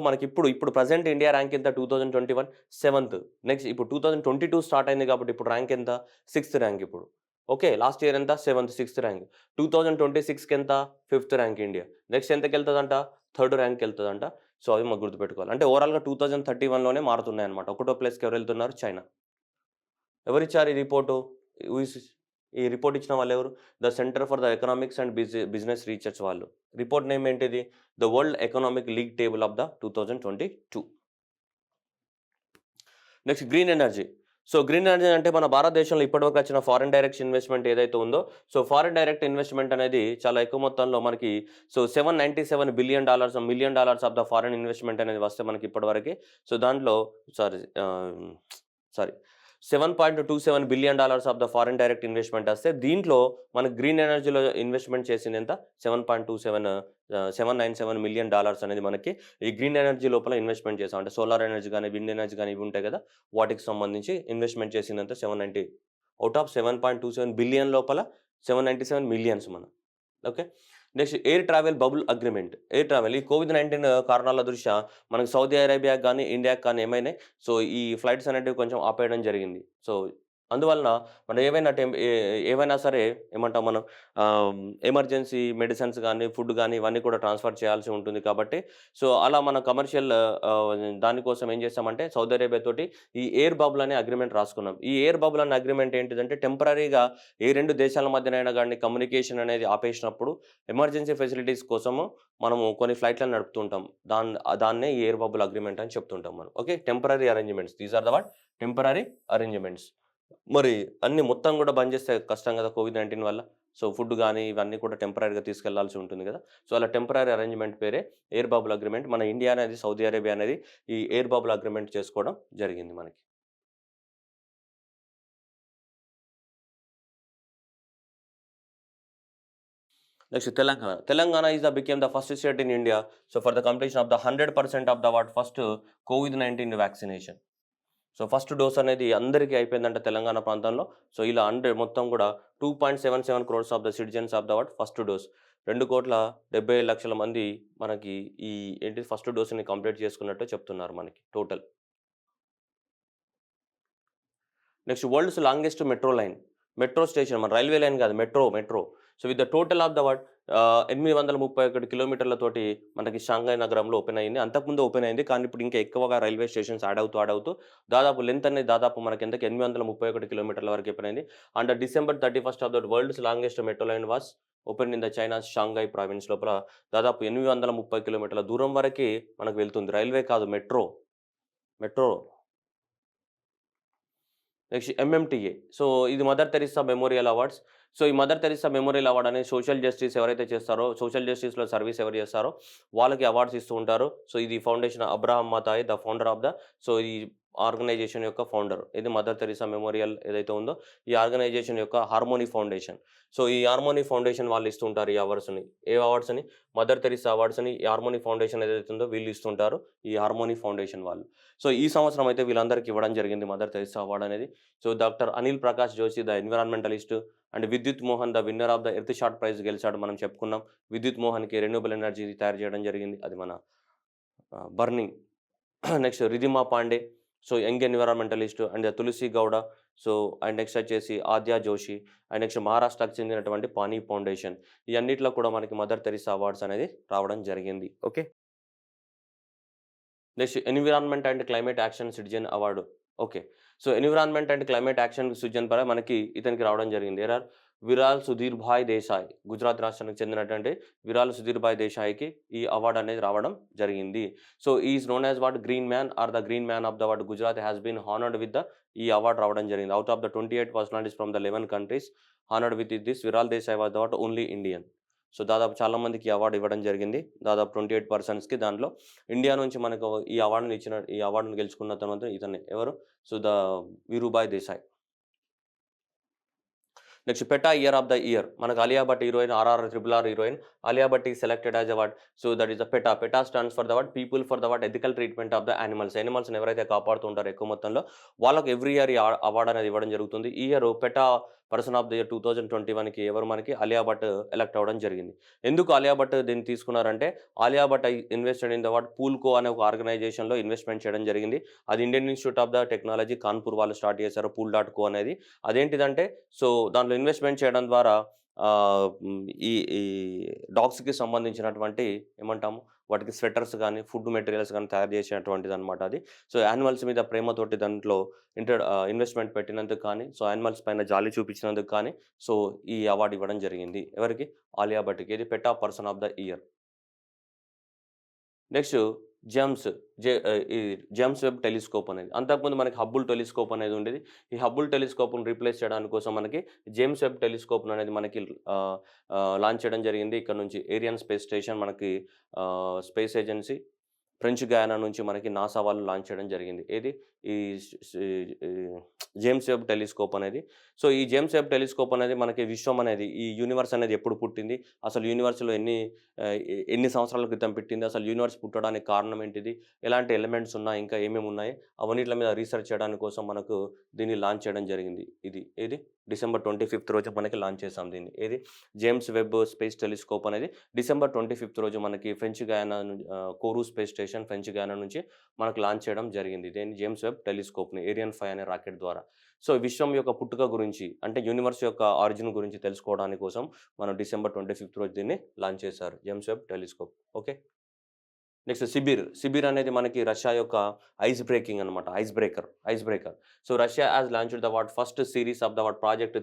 ఇప్పుడు ప్రెజెంట్ ఇండియా ర్యాంక్ ఎంత? 2021 సెవెంత్. నెక్స్ట్ ఇప్పుడు 2022 స్టార్ట్ అయింది కాబట్టి ఇప్పుడు ర్యాంక్ ఎంత? సిక్స్త్ ర్యాంక్ ఇప్పుడు. ఓకే. లాస్ట్ ఇయర్ ఎంత? Seventh, sixth rank. 2026కి ఎంత? Fifth rank India. నెక్స్ట్ ఎంతకెళ్తదంట? థర్డ్ ర్యాంక్‌కెళ్తదంట. సో అవి మాకు గుర్తుపెట్టుకోవాలి. అంటే ఓవరాల్‌గా 2031లోనే మారుతున్నాయన్నమాట. ఒకటో ప్లేస్‌కి ఎవరెళ్తున్నారు? చైనా. ఎవరిచ్చారు ఈ రిపోర్టు? హూ ఇస్ ఈ రిపోర్ట్ ఇచ్చిన వాళ్ళెవరు? The centre for the economics and business research వాళ్ళు. రిపోర్ట్ నేమ్ ఏంటిది? The world economic league table of the 2022. Next green energy. So green energy అంటే మన భారతదేశంలో ఇప్పటివరకు వచ్చిన ఫారెన్ డైరెక్ట్ ఇన్వెస్ట్‌మెంట్ ఏదైతే ఉందో, సో ఫారెన్ డైరెక్ట్ ఇన్వెస్ట్‌మెంట్ అనేది చాలా ఎక్కువ మొత్తంలో మనకి so $797 billion million dollars of the foreign investment అనేది వస్తే మనకి ఇప్పటివరకి. సో దాంట్లో sorry sorry $7.27 billion of the foreign direct investment వస్తే దీంట్లో మనకు గ్రీన్ ఎనర్జీలో ఇన్వెస్ట్‌మెంట్ చేసింది ఎంత? 797 మిలియన్ డాలర్స్ అనేది మనకి ఈ గ్రీన్ ఎనర్జీ లోపల ఇన్వెస్ట్‌మెంట్ చేసాం. అంటే సోలార్ ఎనర్జీ గాని, విండ్ ఎనర్జీ గాని ఇవి ఉంటాయి కదా! వాటికి సంబంధించి ఇన్వెస్ట్‌మెంట్ చేసిందంతా 790 ఔట్ ఆఫ్ 7.27 బిలియన్ లోపల 797 మిలియన్స్ మనం. Okay. Next air travel bubble agreement. Air travel ఈ కోవిడ్-19 కారణాల దృష్ట్యా మనకు సౌదీ అరేబియాకి గాని, ఇండియాకి కానీ ఏమైనాయి సో ఈ ఫ్లైట్స్ అనేటివి కొంచెం ఆపేయడం జరిగింది. సో అందువలన మనం ఏవైనా సరే ఏమంటాం మనం ఎమర్జెన్సీ మెడిసిన్స్ గాని, ఫుడ్ గాని ఇవన్నీ కూడా ట్రాన్స్‌ఫర్ చేయాల్సి ఉంటుంది కాబట్టి సో అలా మన కమర్షియల్ దానికోసం ఏం చేసామంటే సౌదీ అరేబియా తోటి ఈ ఎయిర్ బబుల్ అనే అగ్రీమెంట్ రాసుకున్నాం. ఈ ఎయిర్ బబుల్ అనే అగ్రీమెంట్ ఏంటిదంటే టెంపరరీగా ఏ 2 దేశాల మధ్యనైనా గాని కమ్యూనికేషన్ అనేది ఆపేసినప్పుడు ఎమర్జెన్సీ ఫెసిలిటీస్ కోసము మనము కొన్ని ఫ్లైట్‌లను నడుపుతుంటాం. దాన్నే ఈ ఎయిర్ బబుల్ అగ్రీమెంట్ అని చెప్తుంటాం మనం. Okay. Temporary arrangements. These are the what temporary arrangements. మరి అన్నీ మొత్తం గూడా బంద్ చేస్తే కష్టం గదా! కోవిడ్-19 వల్ల. సో ఫుడ్ గాని ఇవన్నీ కూడా టెంపరరీగా తీసుకెళ్లాల్సి ఉంటుంది గదా! సో అలా టెంపరరీ అరేంజ్‌మెంట్ పేరే ఎయిర్ బబుల్ అగ్రీమెంట్. మన ఇండియా అనేది సౌదీ అరేబియా అనేది ఈ ఎయిర్ బబుల్ అగ్రీమెంట్ చేసుకోవడం జరిగింది మనకి. Next Telangana. Telangana became the first state in India. So for the completion of the 100% of the first COVID-19 vaccination. So first dose అనేది అందరికీ అయిపోయిందంట తెలంగాణ ప్రాంతంలో. సో ఇలా మొత్తం కూడా 2.77 crores of the citizens of the first dose. 2,75,00,000 మంది మనకి ఈ ఫస్ట్ డోస్‌ని కంప్లీట్ చేసుకున్నట్టు చెప్తున్నారు మనకి total. Next world's longest metro line. Metro station మన రైల్వే లైన్ కాదు metro. So with the total of the 831 కిలోమీటర్లతోటి మనకి షాంఘై నగరంలో ఓపెన్ అయింది. అంతకుముందు ఓపెన్ అయింది. కానీ ఇప్పుడు ఇంకా ఎక్కువగా రైల్వే స్టేషన్స్ యాడ్ అవుతూ దాదాపు లెంత్ అనేది దాదాపు మనకి ఎంతకి 831 కిలోమీటర్ల వరకు ఓపెన్ అయింది. And December 31 of the world's longest metro line was open in the China's Shanghai province లోపల దాదాపు 830 కిలోమీటర్ల దూరం వరకి మనకు వెళ్తుంది. రైల్వే కాదు మెట్రో. నెక్స్ట్ ఎంఎంటీఏ. సో ఇది Mother Teresa memorial awards. So ఈ మదర్ తెరిస్సా మెమోరియల్ అవార్డ్ అనేది సోషల్ జస్టిస్ ఎవరైతే చేస్తారో, సోషల్ జస్టిస్‌లో సర్వీస్ ఎవరు చేస్తారో వాళ్ళకి అవార్డ్స్ ఇస్తూ ఉంటారు. సో ఇది foundation Abraham Mathai the founder of the so ఈ ఆర్గనైజేషన్ యొక్క ఫౌండర్. ఇది మదర్ తెరిస్సా మెమోరియల్ ఏదైతే ఉందో ఈ ఆర్గనైజేషన్ యొక్క హార్మోనీ ఫౌండేషన్. సో ఈ హార్మోనీ ఫౌండేషన్ వాళ్ళు ఇస్తుంటారు ఈ అవార్డ్స్‌ని. ఏ అవార్డ్స్‌ని? మదర్ తెరిస్సా అవార్డ్స్‌ని ఈ హార్మోనీ ఫౌండేషన్ ఏదైతే ఉందో వీళ్ళు ఇస్తుంటారు. ఈ హార్మోనీ ఫౌండేషన్ వాళ్ళు. సో ఈ సంవత్సరం అయితే వీళ్ళందరికీ ఇవ్వడం జరిగింది మదర్ తెరిస్సా అవార్డ్ అనేది. So doctor Anil Prakash Joshi the environmentalist and Vidyut Mohan the winner of the earthshot prize గెలిచాడు మనం చెప్పుకున్నాం. విద్యుత్ మోహన్‌కి రెన్యూబుల్ ఎనర్జీ తయారు చేయడం జరిగింది. అది మన burning. Next Ridhima Pandey. So young environmentalist and Tulsi Gowda. So and next వచ్చేసి ఆద్య జోషి అండ్ నెక్స్ట్ మహారాష్ట్రకి చెందినటువంటి పానీ ఫౌండేషన్. ఈ అన్నిట్లో కూడా మనకి మదర్ తెరిస్సా అవార్డ్స్ అనేది రావడం జరిగింది. Okay. Next environment and climate action citizen award. Okay. So environment and climate action citizen పర మనకి ఇతనికి రావడం జరిగింది. విరాల్ సుధీర్ భాయ్ దేశాయ్. గుజరాత్ రాష్ట్రానికి చెందినటువంటి విరాల్ సుధీర్ భాయ్ దేశాయ్‌కి ఈ అవార్డ్ అనేది రావడం జరిగింది. So he is known as green man or the green man of the Gujarat has been honoured with ఈ అవార్డ్ రావడం జరిగింది. Out of the 28 personalities from the 11 countries honoured with this Viral Desai was the only Indian. So దాదాపు చాలా మందికి ఈ award ఇవ్వడం జరిగింది. దాదాపు 28 పర్సన్స్‌కి దాంట్లో ఇండియా నుంచి మనకు ఈ అవార్డ్‌ని గెలుచుకున్న తర్వాత ఇతనే ఎవరు? So Virubhai Desai. Next 'PETA year of the year' మనకు 'Alia Bhatt' heroine, 'RRR', 'triple R' heroine Alia Bhatt is selected as award. So, that is the 'PETA'. 'PETA' stands for the what people for the what ethical treatment of the animals. యానిమల్స్‌ని ఎవరైతే కాపాడుతూ ఉంటారో ఎక్కువ మొత్తంలో వాళ్ళకి every year ఈ award అనేది ఇవ్వడం జరుగుతుంది. ఈ year 'PETA person of the year' 2021కి ఎవరు మనకి 'ఆలియా భట్' ఎలక్ట్ అవ్వడం జరిగింది. ఎందుకు 'ఆలియా భట్' దీన్ని తీసుకున్నారంటే 'Alia Bhatt' invested in the what 'Phoolco' అనే ఒక ఆర్గనైజేషన్‌లో ఇన్వెస్ట్‌మెంట్ చేయడం జరిగింది. అది Indian institute of the technology Kanpur వాళ్ళు స్టార్ట్ చేశారు 'పూల్.కో' అనేది. అదేంటిదంటే సో, దాంట్లో ఇన్వెస్ట్‌మెంట్ చేయడం ద్వారా ఈ ఈ డాగ్స్‌కి సంబంధించినటువంటి ఏమంటాము వాటికి స్వెటర్స్ గానీ, ఫుడ్ మెటీరియల్స్ గానీ తయారు చేసేటువంటిదనమాట అది. సో, యానిమల్స్ మీద ప్రేమతోటి దాంట్లో ఇన్వెస్ట్‌మెంట్ పెట్టినందుకు కానీ, సో, యానిమల్స్ పైన జాలి చూపించినందుకు కానీ, సో, ఈ అవార్డ్ ఇవ్వడం జరిగింది. ఎవరికి? 'ఆలియా భట్‌కి. ఇది 'PETA person of the year.' Next James ఈ జేమ్స్ వెబ్ టెలిస్కోప్ అనేది. అంతకుముందు మనకి హబ్బుల్ టెలిస్కోప్ అనేది ఉండేది. ఈ హబ్బుల్ టెలిస్కోప్‌ని రీప్లేస్ చేయడానికి కోసం మనకి జేమ్స్ వెబ్ టెలిస్కోప్ అనేది మనకి ఆహ్, ఆహ్, లాంచ్ చేయడం జరిగింది. ఇక్కడ నుంచి ఏరియన్ స్పేస్ స్టేషన్ మనకి స్పేస్ ఏజెన్సీ ఫ్రెంచ్ గయానా నుంచి మనకి నాసా వాళ్ళు లాంచ్ చేయడం జరిగింది. ఏది ఈ స్ స్ ఈ జేమ్స్ వెబ్ టెలిస్కోప్ అనేది. సో, ఈ జేమ్స్ వెబ్ టెలిస్కోప్ అనేది మనకి విశ్వం అనేది ఈ యూనివర్స్ అనేది ఎప్పుడు పుట్టింది? అసలు యూనివర్స్‌లో ఎన్ని సంవత్సరాల క్రితం పుట్టింది? అసలు యూనివర్స్ పుట్టడానికి కారణం ఏంటిది? ఎలాంటి ఎలిమెంట్స్ ఉన్నాయి? ఇంకా ఏమేమి ఉన్నాయి? అవన్నిట్ల మీద రీసెర్చ్ చేయడానికి కోసం మనకు దీన్ని లాంచ్ చేయడం జరిగింది. ఏది డిసెంబర్ 25థ్ రోజు మనకి లాంచ్ చేసాం దీన్ని. జేమ్స్ వెబ్ స్పేస్ టెలిస్కోప్ అనేది డిసెంబర్ 25థ్ రోజు మనకి French Guiana Kourou space station French Guiana నుంచి మనకు లాంచ్ చేయడం జరిగింది. దేన్ని జేమ్స్ వెబ్ టెలిస్కోప్‌ని ఏరియన్ 5 అనే రాకెట్ ద్వారా. సో, విశ్వం యొక్క పుట్టుక గురించి అంటే యూనివర్స్ యొక్క ఆరిజిన్ గురించి తెలుసుకోవడానికి కోసం మనం డిసెంబర్ 25థ్ రోజు దీన్ని లాంచ్ చేశారు. James Webb telescope. Okay. Next 'Sibir' అనేది మనకి రష్యా యొక్క ఐస్ బ్రేకింగ్ అనమాట. Ice breaker. So, Russia has launched the what first series of the what project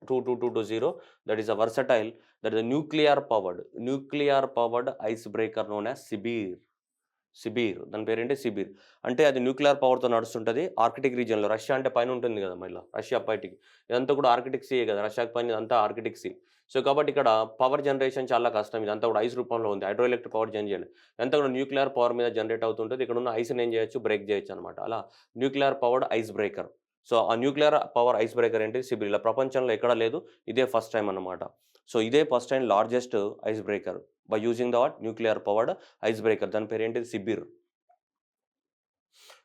2220 that is a versatile that is nuclear powered ice breaker known as Sibir. దాని పేరేంటి Sibir. అంటే అది nuclear పవర్‌తో నడుస్తుంటది. Arctic రీజియన్‌లో Russia అంటే పైన ఉంటుంది కదా! మళ్ళా రష్యా బయటికి. ఇదంతా కూడా ఆర్కిటిక్ సీయే కదా! రష్యాకి పైన ఇదంతా ఆర్కిటిక్ సీ. సో, కాబట్టి ఇక్కడ పవర్ జనరేషన్ చాలా కష్టం. ఇదంతా కూడా ఐస్ రూపంలో ఉంది. హైడ్రో ఎలక్ట్రిక్ పవర్ జనరేట్ చేయాలి. ఇదంతా కూడా న్యూక్లియర్ పవర్ మీద జనరేట్ అవుతుంటది. ఇక్కడ ఉన్న ఐస్‌ని ఏం చేయొచ్చు? బ్రేక్ చేయొచ్చనమాట. అలా nuclear powered ice breaker. So, ఆ న్యూక్లియర్ పవర్ ఐస్ బ్రేకర్ ఏంటి? సిబిర్. ఇలా ప్రపంచంలో ఎక్కడా లేదు. ఇదే ఫస్ట్ టైమ్ అన్నమాట. సో, ఇదే first and largest ice breaker by using the what nuclear powered ice breaker. దాని పేరేంటిది? సిబిర్.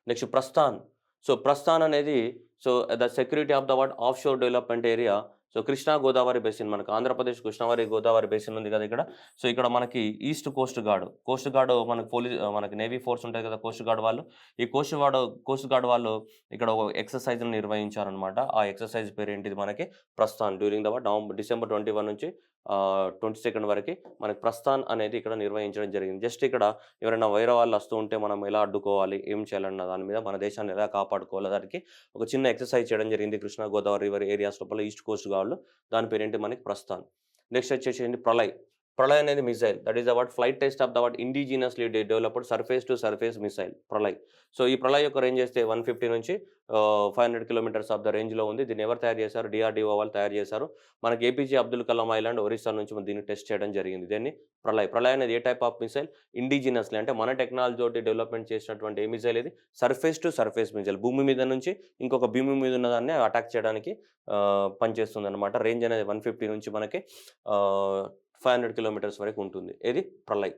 నెక్స్ట్ 'ప్రస్థాన్'. సో, 'ప్రస్థాన్' అనేది so, the security of the what offshore development area. So, Krishna Godavari basin మనకు ఆంధ్రప్రదేశ్ గోదావరి బేసిన్ ఉంది కదా! ఇక్కడ. సో, ఇక్కడ మనకి ఈస్ట్ కోస్ట్ గార్డ్ మనకు మనకి నేవీ ఫోర్స్ ఉంటది కదా! కోస్ట్ గార్డ్ వాళ్ళు. ఈ కోస్ట్ గార్డ్ వాళ్ళు ఇక్కడ ఒక ఎక్సర్‌సైజ్‌ని నిర్వహించారనమాట. ఆ ఎక్సర్‌సైజ్ పేరేంటిది మనకి 'Prasthan' during the what December 21 నుంచి 22 వరకి మనకి 'ప్రస్థాన్' అనేది ఇక్కడ నిర్వహించడం జరిగింది. జస్ట్ ఇక్కడ ఎవరైనా వేరే వాళ్ళు వస్తూ ఉంటే మనం ఎలా అడ్డుకోవాలి? ఏం చేయాలన్న దాని మీద మన దేశాన్ని ఎలా కాపాడుకోవాలో దానికి ఒక చిన్న ఎక్సర్‌సైజ్ చేయడం జరిగింది. కృష్ణా గోదావరి రివర్ ఏరియాస్ లోపల ఈస్ట్ కోస్ట్ వాళ్ళు. దాని పేరేంటి మనకి 'ప్రస్థాన్.' నెక్స్ట్ వచ్చేసి ఏంటి 'ప్రళయ్.' 'ప్రళయ్' అనేది missile. That is the what flight test of the what indigenously developed surface to surface missile 'Pralay.' So, ఈ 'ప్రళయ్' యొక్క రేంజ్ చేస్తే 150 నుంచి 500 కిలోమీటర్స్ ఆఫ్ ద రేంజ్‌లో ఉంది. దీన్ని ఎవరు తయారు చేశారు? డీఆర్‌డీఓ వాళ్ళు తయారు చేశారు. మనకి ఏపీజే అబ్దుల్ కలాం ఐలాండ్, ఒరిస్సా నుంచి దీన్ని టెస్ట్ చేయడం జరిగింది. దీన్ని 'ప్రళయ్.' 'ప్రళయ్' అనేది ఏ టైప్ ఆఫ్ మిసైల్? ఇండిజినస్‌లీ అంటే మన టెక్నాలజీ తోటి డెవలప్‌మెంట్ చేసినటువంటి ఏ మిసైల్ ఇది? Surface to surface missile. భూమి మీద నుంచి ఇంకొక భూమి మీద ఉన్నదాన్ని అటాక్ చేయడానికి పనిచేస్తుందన్నమాట. రేంజ్ అనేది 150 నుంచి మనకి 500 కిలోమీటర్స్ వరకు ఉంటుంది. ఏది? 'ప్రళయ్.'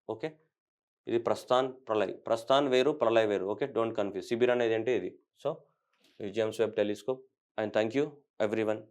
ఓకే. ఇది 'ప్రస్థాన్', 'ప్రళయ్.' 'ప్రస్థాన్' వేరు, 'ప్రళయ్' వేరు. ఓకే. Don't confuse. 'శిబిర్' అనేది ఏంటి ఇది. సో, ఈ James Webb telescope and thank you everyone.